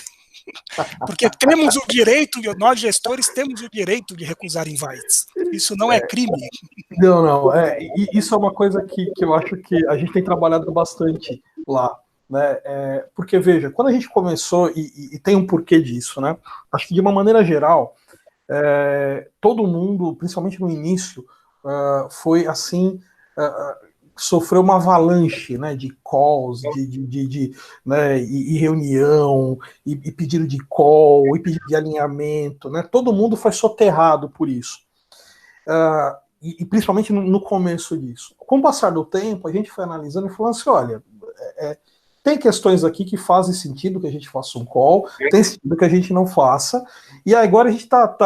Porque temos o direito, nós gestores temos o direito de recusar invites. Isso não é crime. Não. Isso é uma coisa que eu acho que a gente tem trabalhado bastante lá, né? Porque, veja, quando a gente começou, e tem um porquê disso, né? Acho que de uma maneira geral, todo mundo, principalmente no início, foi assim, sofreu uma avalanche, né, de calls, né, e reunião, e pedido de call, e pedido de alinhamento, né? Todo mundo foi soterrado por isso. E principalmente no começo disso. Com o passar do tempo, a gente foi analisando e falando assim, olha, tem questões aqui que fazem sentido que a gente faça um call, tem sentido que a gente não faça, e agora a gente tá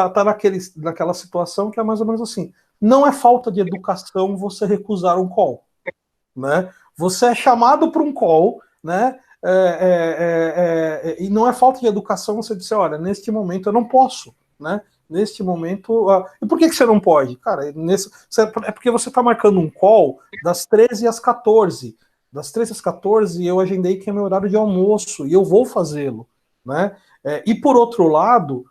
naquela situação que é mais ou menos assim, não é falta de educação você recusar um call, né? Você é chamado para um call, né? E não é falta de educação você dizer, olha, neste momento eu não posso, né? Neste momento... E por que você não pode? Cara, é porque você está marcando um call das 13 às 14. Das 13 às 14 eu agendei que é meu horário de almoço e eu vou fazê-lo, né? E por outro lado,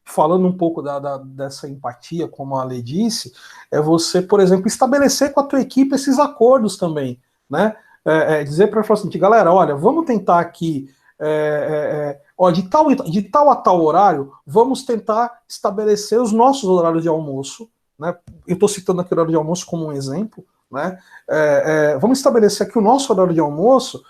falando um pouco dessa empatia, como a Ale disse, é você, por exemplo, estabelecer com a tua equipe esses acordos também, né? Dizer para ela assim, galera, olha, vamos tentar aqui, de tal a tal horário, vamos tentar estabelecer os nossos horários de almoço, né? Eu estou citando aqui o horário de almoço como um exemplo, né? Vamos estabelecer aqui o nosso horário de almoço.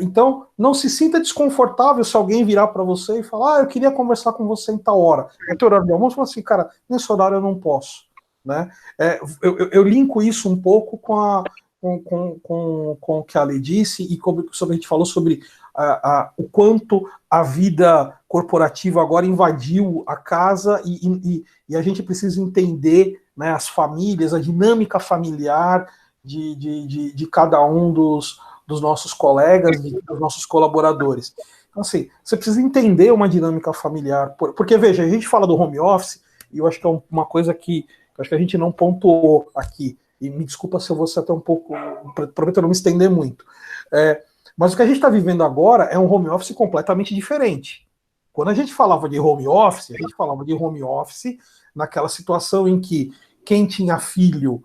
Então, não se sinta desconfortável se alguém virar para você e falar, eu queria conversar com você em tal hora. É teu horário de almoço? Fala assim, cara, nesse horário eu não posso, né? Eu linko isso um pouco com o que a Ale disse e sobre a gente falou sobre o quanto a vida corporativa agora invadiu a casa e a gente precisa entender, né, as famílias, a dinâmica familiar de cada um dos nossos colegas, dos nossos colaboradores. Então, assim, você precisa entender uma dinâmica familiar, porque, veja, a gente fala do home office e eu acho que é uma coisa que eu acho que a gente não pontuou aqui, e me desculpa se eu vou ser até um pouco, prometo não me estender muito, mas o que a gente está vivendo agora é um home office completamente diferente. Quando a gente falava de home office, a gente falava de home office naquela situação em que quem tinha filho,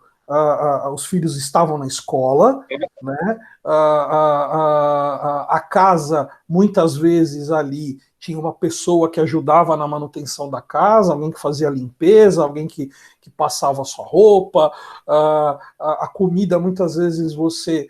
os filhos estavam na escola, né? A casa, muitas vezes ali, tinha uma pessoa que ajudava na manutenção da casa, alguém que fazia a limpeza, alguém que passava a sua roupa, a comida, muitas vezes você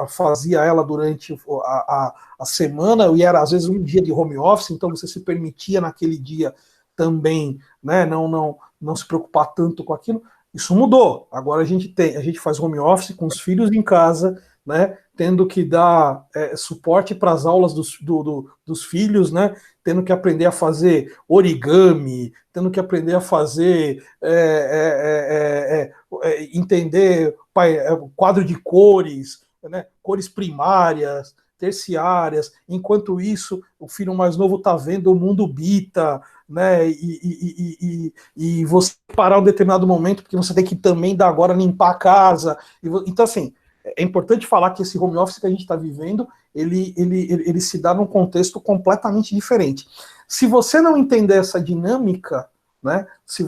fazia ela durante a semana, e era às vezes um dia de home office, então você se permitia naquele dia também, né, não se preocupar tanto com aquilo. Isso mudou. Agora a gente faz home office com os filhos em casa, né, tendo que dar suporte para as aulas dos filhos, né, tendo que aprender a fazer origami, tendo que aprender a fazer, entender quadro de cores, né, cores primárias, terciárias. Enquanto isso, o filho mais novo está vendo o mundo bita, né, e você parar um determinado momento, porque você tem que também dar agora limpar a casa. Então, assim, é importante falar que esse home office que a gente está vivendo, ele se dá num contexto completamente diferente. Se você não entender essa dinâmica, né, se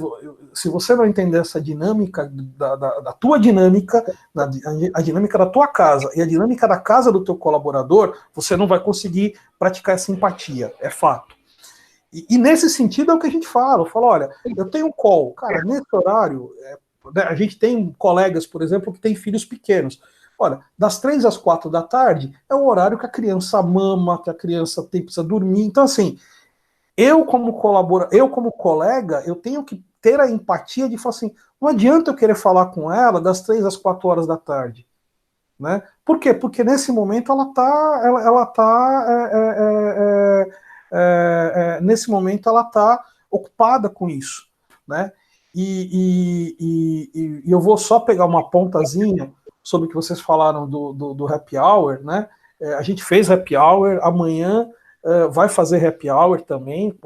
você não entender essa dinâmica da tua dinâmica, a dinâmica da tua casa e a dinâmica da casa do teu colaborador, você não vai conseguir praticar essa empatia, é fato. E nesse sentido é o que a gente fala. Eu falo, olha, eu tenho um call, cara, nesse horário, a gente tem colegas, por exemplo, que têm filhos pequenos. Olha, das 3 às 4 da tarde é o horário que a criança mama, que a criança precisa dormir. Então, assim, eu como colega, eu tenho que ter a empatia de falar assim, não adianta eu querer falar com ela das 3 às 4 horas da tarde. Né? Por quê? Porque nesse momento nesse momento ela está ocupada com isso, né? E eu vou só pegar uma pontazinha sobre o que vocês falaram do happy hour, né? A gente fez happy hour, amanhã vai fazer happy hour também,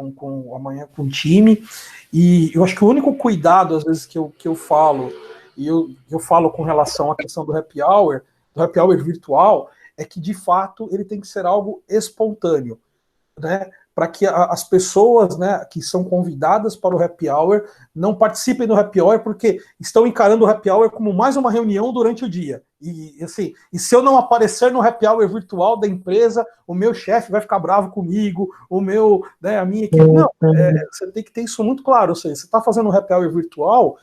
amanhã com o time, e eu acho que o único cuidado, às vezes, que eu falo, e eu falo com relação à questão do happy hour virtual, é que, de fato, ele tem que ser algo espontâneo, né, para que as pessoas, né, que são convidadas para o happy hour não participem do happy hour porque estão encarando o happy hour como mais uma reunião durante o dia. E assim, e se eu não aparecer no happy hour virtual da empresa, o meu chefe vai ficar bravo comigo, a minha equipe. Não, você tem que ter isso muito claro. Ou seja, você está fazendo um happy hour virtual,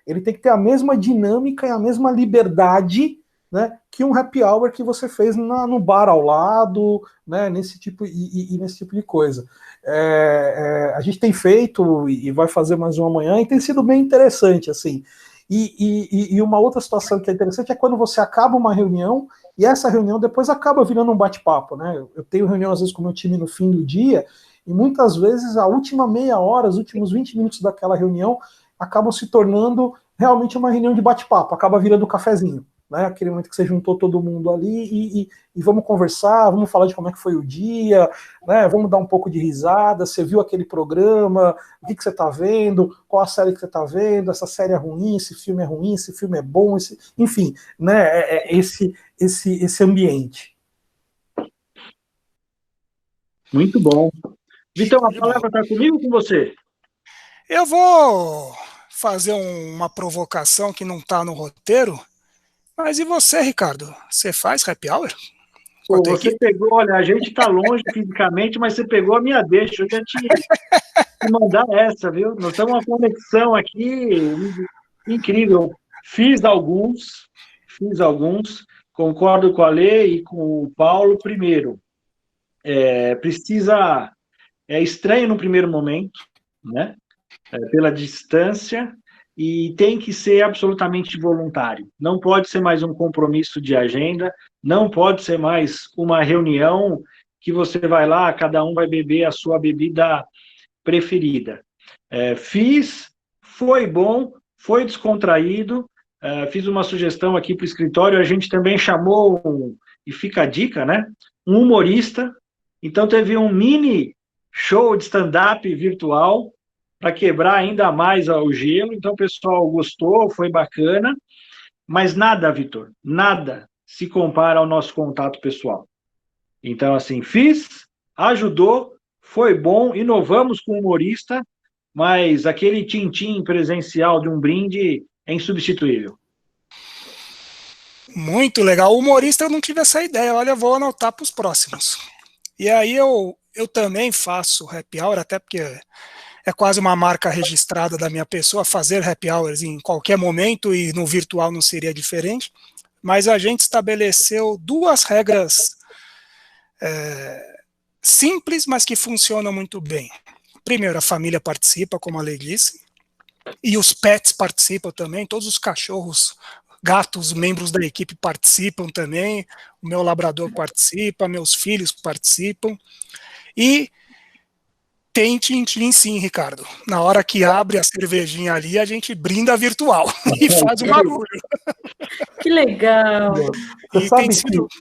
ele tem que ter a mesma dinâmica e a mesma liberdade, né, que um happy hour que você fez no bar ao lado, né, nesse tipo de coisa. A gente tem feito e vai fazer mais um amanhã, e tem sido bem interessante, assim. E uma outra situação que é interessante é quando você acaba uma reunião, e essa reunião depois acaba virando um bate-papo, né? Eu tenho reunião, às vezes, com o meu time no fim do dia, e muitas vezes a última meia hora, os últimos 20 minutos daquela reunião, acabam se tornando realmente uma reunião de bate-papo, acaba virando um cafezinho. Né, aquele momento que você juntou todo mundo ali e vamos conversar, vamos falar de como é que foi o dia, né, vamos dar um pouco de risada, você viu aquele programa, o que você está vendo, qual a série que você está vendo, essa série é ruim, esse filme é bom, enfim, né, esse ambiente. Muito bom. Vitão, a palavra está comigo ou com você? Eu vou fazer uma provocação que não está no roteiro. Mas e você, Ricardo? Você faz happy hour? Pô, você pegou, olha, a gente está longe fisicamente, mas você pegou a minha deixa. Eu já te mandar essa, viu? Nós temos uma conexão aqui incrível. Fiz alguns, concordo com a Lê e com o Paulo. Primeiro, é estranho no primeiro momento, né? Pela distância, e tem que ser absolutamente voluntário. Não pode ser mais um compromisso de agenda, não pode ser mais uma reunião que você vai lá, cada um vai beber a sua bebida preferida. Foi bom, foi descontraído, fiz uma sugestão aqui para o escritório, a gente também chamou, e fica a dica, né, um humorista, então teve um mini show de stand-up virtual, para quebrar ainda mais o gelo. Então, o pessoal gostou, foi bacana, mas nada, Vitor, nada se compara ao nosso contato pessoal. Então, assim, fiz, ajudou, foi bom, inovamos com o humorista, mas aquele tintim presencial de um brinde é insubstituível. Muito legal. O humorista eu não tive essa ideia. Olha, eu vou anotar para os próximos. E aí eu também faço happy hour, até porque é quase uma marca registrada da minha pessoa, fazer happy hours em qualquer momento, e no virtual não seria diferente. Mas a gente estabeleceu duas regras simples, mas que funcionam muito bem. Primeiro, a família participa, como a lei disse, e os pets participam também, todos os cachorros, gatos, membros da equipe participam também, o meu labrador participa, meus filhos participam, e tem tintim sim, Ricardo. Na hora que abre a cervejinha ali, a gente brinda virtual e faz um barulho. Que legal! E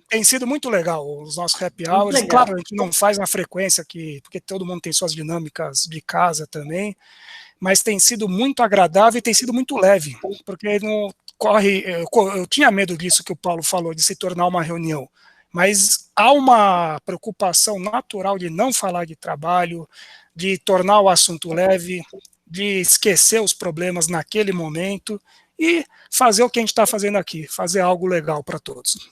tem sido muito legal os nossos happy hours. Claro, a gente não faz na frequência porque todo mundo tem suas dinâmicas de casa também, mas tem sido muito agradável e tem sido muito leve, porque não corre. Eu tinha medo disso que o Paulo falou, de se tornar uma reunião, mas há uma preocupação natural de não falar de trabalho, de tornar o assunto leve, de esquecer os problemas naquele momento e fazer o que a gente está fazendo aqui, fazer algo legal para todos.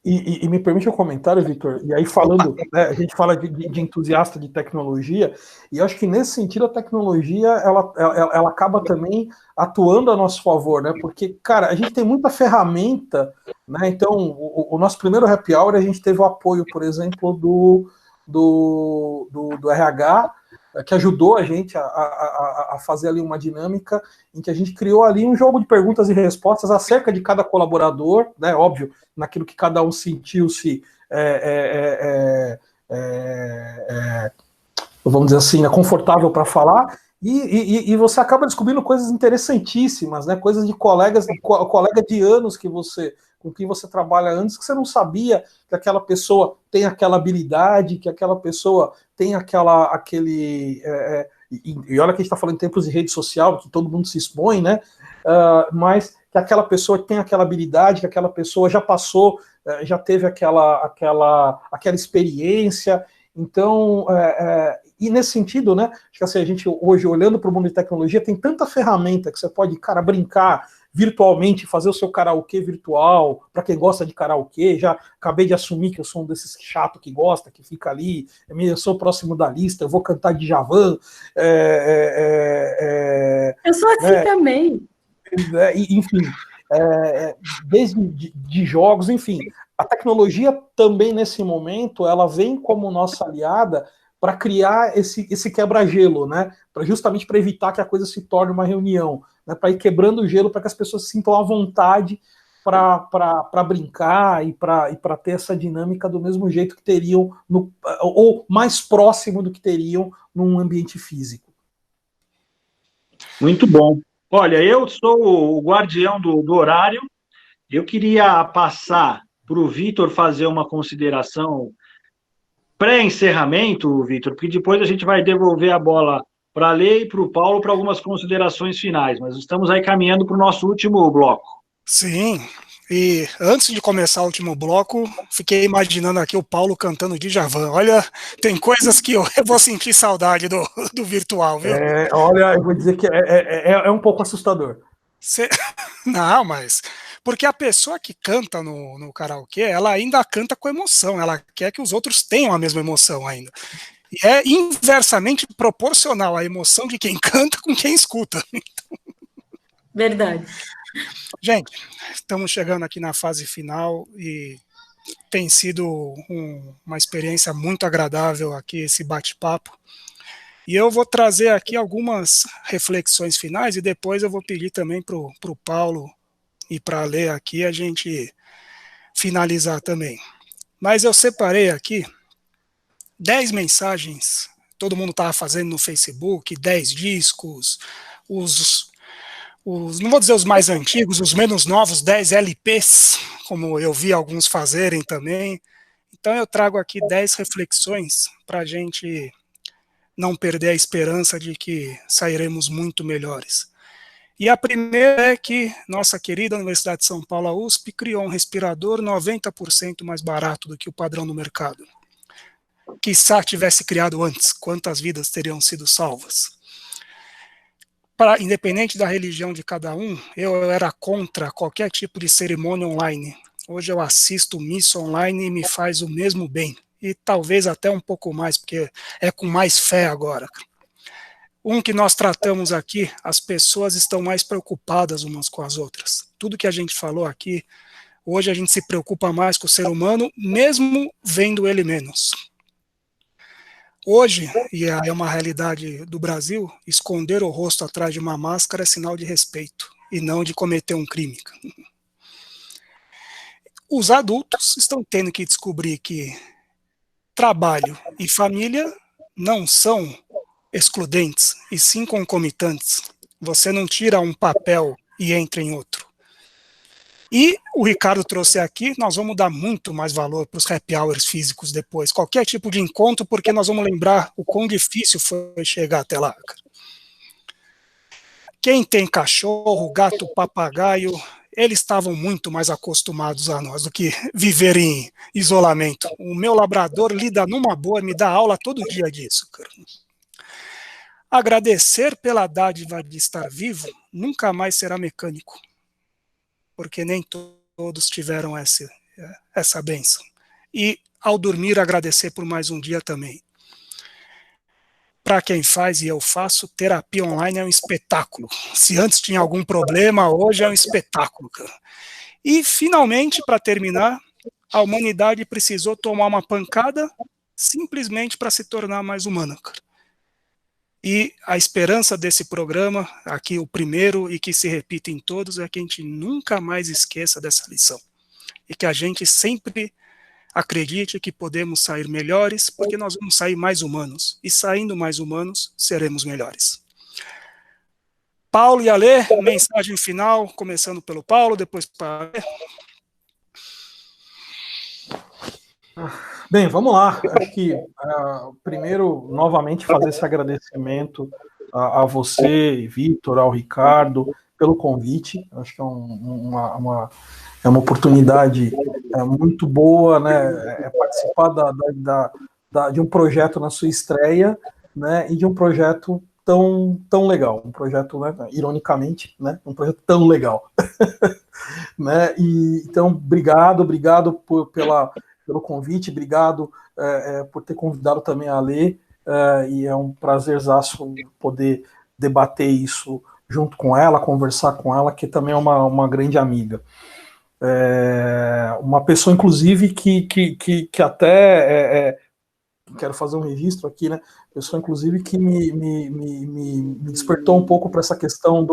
E me permite um comentário, Vitor, e aí falando, né, a gente fala de entusiasta de tecnologia, e eu acho que nesse sentido a tecnologia, ela acaba também atuando a nosso favor, né, porque, cara, a gente tem muita ferramenta, né, então o nosso primeiro happy hour a gente teve o apoio, por exemplo, do RH, que ajudou a gente a fazer ali uma dinâmica em que a gente criou ali um jogo de perguntas e respostas acerca de cada colaborador, né, óbvio, naquilo que cada um sentiu-se, vamos dizer assim, confortável para falar, e você acaba descobrindo coisas interessantíssimas, né, coisas de colega de anos com quem você trabalha antes, que você não sabia que aquela pessoa tem aquela habilidade, que aquela pessoa tem aquele... e olha que a gente está falando em tempos de rede social, que todo mundo se expõe, né? Mas que aquela pessoa tem aquela habilidade, que aquela pessoa já passou, já teve aquela experiência. Então, e nesse sentido, né? Acho que assim, a gente hoje, olhando para o mundo de tecnologia, tem tanta ferramenta que você pode, cara, brincar virtualmente, fazer o seu karaokê virtual, para quem gosta de karaokê, já acabei de assumir que eu sou um desses chato que gosta, que fica ali, eu sou próximo da lista, eu vou cantar Djavan. Eu sou assim também. Enfim, desde de jogos, enfim, a tecnologia também nesse momento, ela vem como nossa aliada para criar esse quebra-gelo, né? Justamente para evitar que a coisa se torne uma reunião, né? Para ir quebrando o gelo, para que as pessoas se sintam à vontade para brincar e para ter essa dinâmica do mesmo jeito que teriam, ou mais próximo do que teriam num ambiente físico. Muito bom. Olha, eu sou o guardião do horário. Eu queria passar para o Vitor fazer uma consideração pré-encerramento, Vitor, porque depois a gente vai devolver a bola para a Lei e para o Paulo para algumas considerações finais, mas estamos aí caminhando para o nosso último bloco. Sim, e antes de começar o último bloco, fiquei imaginando aqui o Paulo cantando Djavan. Olha, tem coisas que eu vou sentir saudade do virtual, viu? Olha, eu vou dizer que é um pouco assustador. Não, mas... Porque a pessoa que canta no karaokê, ela ainda canta com emoção, ela quer que os outros tenham a mesma emoção ainda. E é inversamente proporcional a emoção de quem canta com quem escuta. Verdade. Gente, estamos chegando aqui na fase final e tem sido uma experiência muito agradável aqui esse bate-papo. E eu vou trazer aqui algumas reflexões finais e depois eu vou pedir também para o Paulo e para ler aqui a gente finalizar também. Mas eu separei aqui 10 mensagens, todo mundo estava fazendo no Facebook, 10 discos, não vou dizer os mais antigos, os menos novos, 10 LPs, como eu vi alguns fazerem também. Então eu trago aqui 10 reflexões para a gente não perder a esperança de que sairemos muito melhores. E a primeira é que nossa querida Universidade de São Paulo, a USP, criou um respirador 90% mais barato do que o padrão no mercado. Quiçá tivesse criado antes, quantas vidas teriam sido salvas? Independente da religião de cada um, eu era contra qualquer tipo de cerimônia online. Hoje eu assisto missa online e me faz o mesmo bem. E talvez até um pouco mais, porque é com mais fé agora. Que nós tratamos aqui, as pessoas estão mais preocupadas umas com as outras. Tudo que a gente falou aqui, hoje a gente se preocupa mais com o ser humano, mesmo vendo ele menos. Hoje, e é uma realidade do Brasil, esconder o rosto atrás de uma máscara é sinal de respeito, e não de cometer um crime. Os adultos estão tendo que descobrir que trabalho e família não são excludentes, e sim concomitantes. Você não tira um papel e entra em outro. E o Ricardo trouxe aqui, nós vamos dar muito mais valor para os happy hours físicos depois, qualquer tipo de encontro, porque nós vamos lembrar o quão difícil foi chegar até lá. Quem tem cachorro, gato, papagaio, eles estavam muito mais acostumados a nós do que viver em isolamento. O meu labrador lida numa boa, me dá aula todo dia disso, cara. Agradecer pela dádiva de estar vivo nunca mais será mecânico, porque nem todos tiveram essa bênção. E ao dormir, agradecer por mais um dia também. Para quem faz, e eu faço, terapia online é um espetáculo. Se antes tinha algum problema, hoje é um espetáculo, cara. E, finalmente, para terminar, a humanidade precisou tomar uma pancada simplesmente para se tornar mais humana, cara. E a esperança desse programa, aqui o primeiro e que se repita em todos, é que a gente nunca mais esqueça dessa lição. E que a gente sempre acredite que podemos sair melhores, porque nós vamos sair mais humanos. E saindo mais humanos, seremos melhores. Paulo e Alê, mensagem final, começando pelo Paulo, depois para Alê. Bem, vamos lá. Acho que primeiro, novamente, fazer esse agradecimento a você, Vitor, ao Ricardo, pelo convite. Acho que é uma oportunidade muito boa, né? Participar de um projeto na sua estreia, né? E de um projeto tão legal. Um projeto, né, ironicamente, né? Um projeto tão legal. Né? Então, obrigado pelo convite, obrigado por ter convidado também a Alê, e é um prazerzaço poder debater isso junto com ela, conversar com ela, que também é uma grande amiga. Uma pessoa, inclusive, que até quero fazer um registro aqui, né? Pessoa, inclusive, que me despertou um pouco para essa questão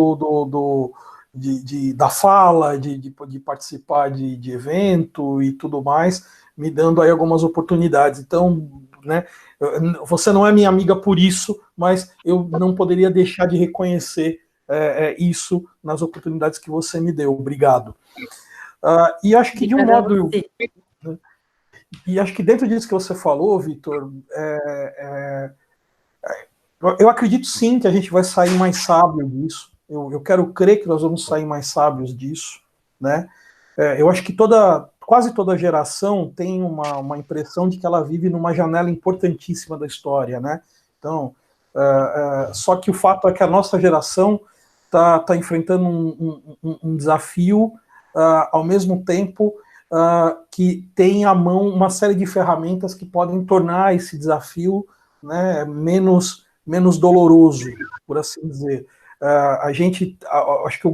da fala, de participar de evento e tudo mais, me dando aí algumas oportunidades. Então, né, você não é minha amiga por isso, mas eu não poderia deixar de reconhecer isso nas oportunidades que você me deu. Obrigado. E acho que de um modo... E acho que dentro disso que você falou, Vitor, eu acredito sim que a gente vai sair mais sábio disso. Eu quero crer que nós vamos sair mais sábios disso, né? Eu acho que quase toda geração tem uma impressão de que ela vive numa janela importantíssima da história, né? Então, só que o fato é que a nossa geração está enfrentando um desafio, ao mesmo tempo que tem à mão uma série de ferramentas que podem tornar esse desafio, né, menos doloroso, por assim dizer. Acho que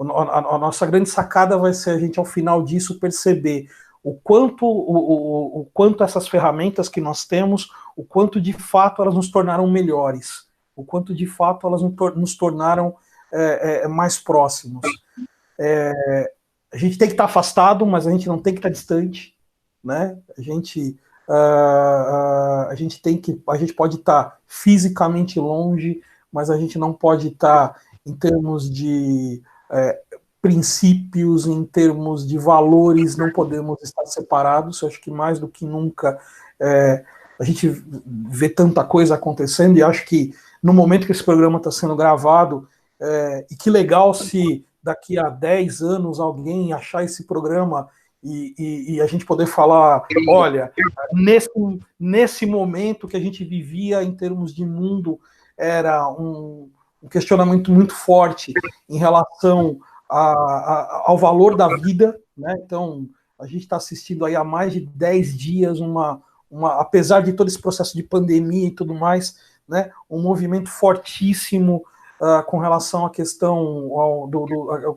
a nossa grande sacada vai ser a gente, ao final disso, perceber o quanto essas ferramentas que nós temos, o quanto de fato elas nos tornaram melhores, o quanto de fato elas nos tornaram mais próximos. A gente tem que estar afastado, mas a gente não tem que estar distante, né? A gente pode estar fisicamente longe, mas a gente não pode estar, em termos de princípios, em termos de valores, não podemos estar separados. Eu acho que mais do que nunca a gente vê tanta coisa acontecendo, e acho que no momento que esse programa está sendo gravado, e que legal se daqui a 10 anos alguém achar esse programa e a gente poder falar, olha, nesse momento que a gente vivia em termos de mundo, era um questionamento muito forte em relação ao valor da vida, né? Então, a gente está assistindo aí há mais de 10 dias apesar de todo esse processo de pandemia e tudo mais, né, um movimento fortíssimo com relação à questão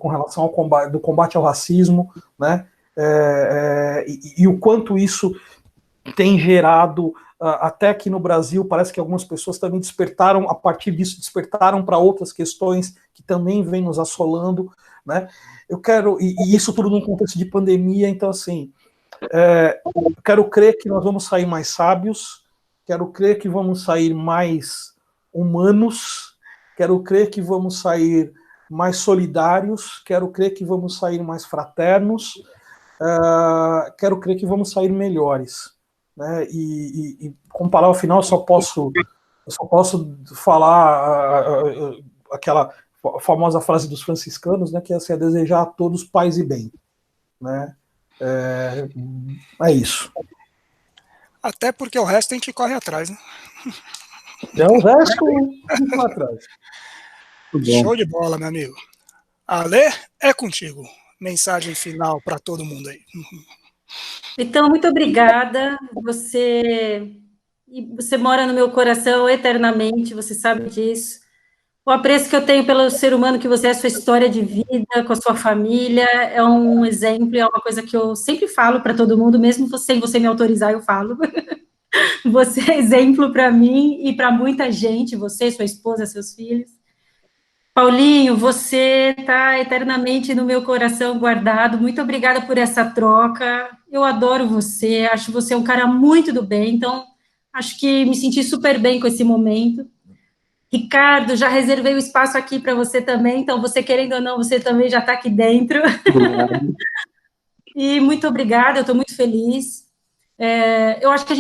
com relação ao combate ao racismo, né, e o quanto isso tem gerado, até aqui no Brasil, parece que algumas pessoas também despertaram, a partir disso, despertaram para outras questões que também vêm nos assolando, né? Eu quero, e isso tudo num contexto de pandemia, então, assim, eu quero crer que nós vamos sair mais sábios, quero crer que vamos sair mais humanos, quero crer que vamos sair mais solidários, quero crer que vamos sair mais fraternos, quero crer que vamos sair melhores, né? E como palavra final, eu só posso falar aquela famosa frase dos franciscanos, né, que é assim, desejar a todos paz e bem, né? É isso. Até porque o resto a gente corre atrás, né? O resto a gente vai atrás. Show de bola, meu amigo. Ale, é contigo. Mensagem final para todo mundo aí. Então, muito obrigada. Você mora no meu coração eternamente, você sabe disso. O apreço que eu tenho pelo ser humano que você é, a sua história de vida, com a sua família, é um exemplo, é uma coisa que eu sempre falo para todo mundo, mesmo sem você me autorizar, eu falo. Você é exemplo para mim e para muita gente, você, sua esposa, seus filhos. Paulinho, você está eternamente no meu coração guardado. Muito obrigada por essa troca. Eu adoro você, acho você um cara muito do bem, então acho que me senti super bem com esse momento. Ricardo, já reservei o espaço aqui para você também, então você querendo ou não, você também já está aqui dentro. E muito obrigada, eu estou muito feliz. Eu acho que a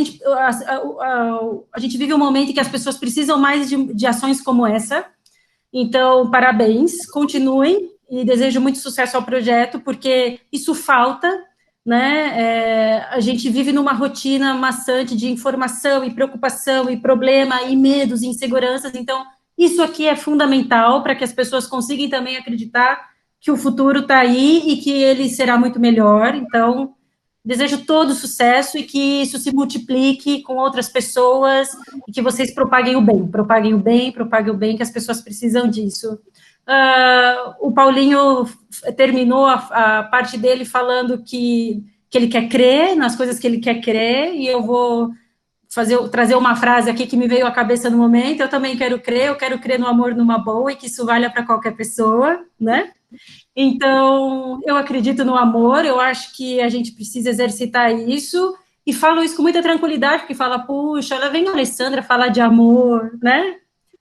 gente vive um momento em que as pessoas precisam mais de ações como essa. Então, parabéns, continuem e desejo muito sucesso ao projeto, porque isso falta, né? A gente vive numa rotina maçante de informação e preocupação e problema e medos e inseguranças, então isso aqui é fundamental para que as pessoas consigam também acreditar que o futuro está aí e que ele será muito melhor. Então, desejo todo sucesso e que isso se multiplique com outras pessoas e que vocês propaguem o bem, propaguem o bem, que as pessoas precisam disso. O Paulinho terminou a parte dele falando que ele quer crer nas coisas que ele quer crer, e eu vou trazer uma frase aqui que me veio à cabeça no momento. Eu também quero crer, eu quero crer no amor numa boa e que isso valha para qualquer pessoa, né? Então, eu acredito no amor, eu acho que a gente precisa exercitar isso, e falo isso com muita tranquilidade, porque fala, puxa, ela vem a Alessandra falar de amor, né?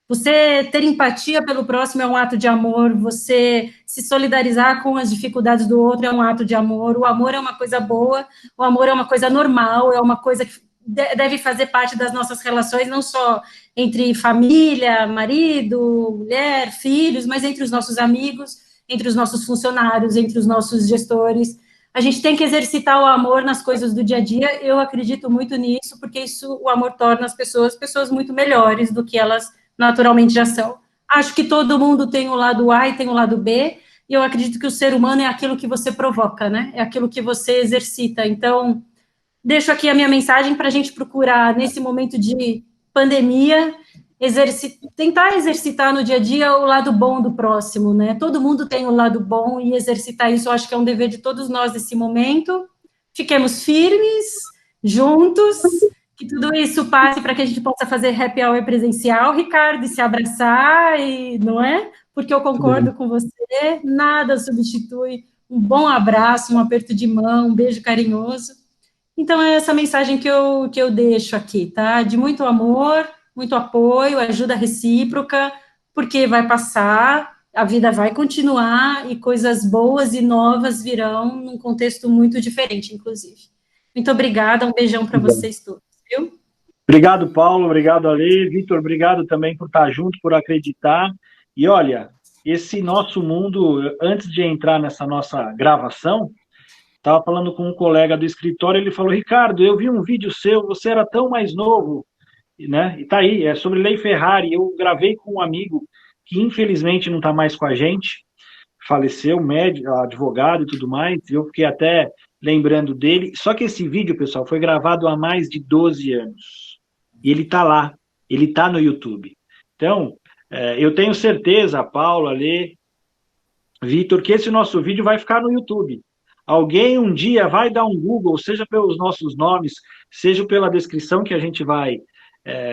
Você ter empatia pelo próximo é um ato de amor, você se solidarizar com as dificuldades do outro é um ato de amor, o amor é uma coisa boa, o amor é uma coisa normal, é uma coisa que deve fazer parte das nossas relações, não só entre família, marido, mulher, filhos, mas entre os nossos amigos, entre os nossos funcionários, entre os nossos gestores. A gente tem que exercitar o amor nas coisas do dia a dia, eu acredito muito nisso, porque o amor torna as pessoas muito melhores do que elas naturalmente já são. Acho que todo mundo tem o lado A e tem o lado B, e eu acredito que o ser humano é aquilo que você provoca, né? É aquilo que você exercita. Então, deixo aqui a minha mensagem para a gente procurar, nesse momento de pandemia, tentar exercitar no dia a dia o lado bom do próximo, né? Todo mundo tem o lado bom, e exercitar isso eu acho que é um dever de todos nós nesse momento. Fiquemos firmes, juntos, que tudo isso passe para que a gente possa fazer happy hour presencial, Ricardo, e se abraçar, e não é? Porque eu concordo com você, nada substitui um bom abraço, um aperto de mão, um beijo carinhoso. Então, é essa mensagem que eu deixo aqui, tá? De muito amor, muito apoio, ajuda recíproca, porque vai passar, a vida vai continuar e coisas boas e novas virão num contexto muito diferente, inclusive. Muito obrigada, um beijão para vocês todos, viu? Obrigado, Paulo, obrigado, Ale. Vitor, obrigado também por estar junto, por acreditar. E olha, esse nosso mundo, antes de entrar nessa nossa gravação, estava falando com um colega do escritório, ele falou, Ricardo, eu vi um vídeo seu, você era tão mais novo, né? E tá aí, é sobre Lei Ferrari. Eu gravei com um amigo que infelizmente não está mais com a gente, faleceu, médico, advogado e tudo mais, eu fiquei até lembrando dele. Só que esse vídeo, pessoal, foi gravado há mais de 12 anos. E ele está lá, ele está no YouTube. Então, eu tenho certeza, Paulo, Ale, Vitor, que esse nosso vídeo vai ficar no YouTube. Alguém um dia vai dar um Google, seja pelos nossos nomes, seja pela descrição que a gente vai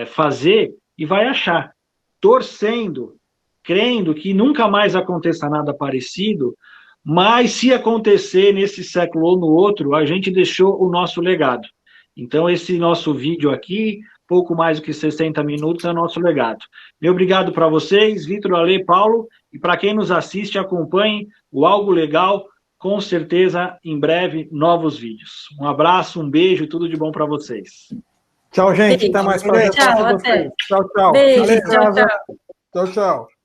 fazer, e vai achar. Torcendo, crendo que nunca mais aconteça nada parecido, mas se acontecer nesse século ou no outro, a gente deixou o nosso legado. Então, esse nosso vídeo aqui, pouco mais do que 60 minutos, é o nosso legado. Meu obrigado para vocês, Vitor, Ale, Paulo, e para quem nos assiste, acompanhe o Algo Legal, com certeza, em breve, novos vídeos. Um abraço, um beijo, tudo de bom para vocês. Tchau, gente. Beijo. Até mais. Tchau, até. Tchau, tchau. Beijo, tchau, tchau. Tchau, tchau.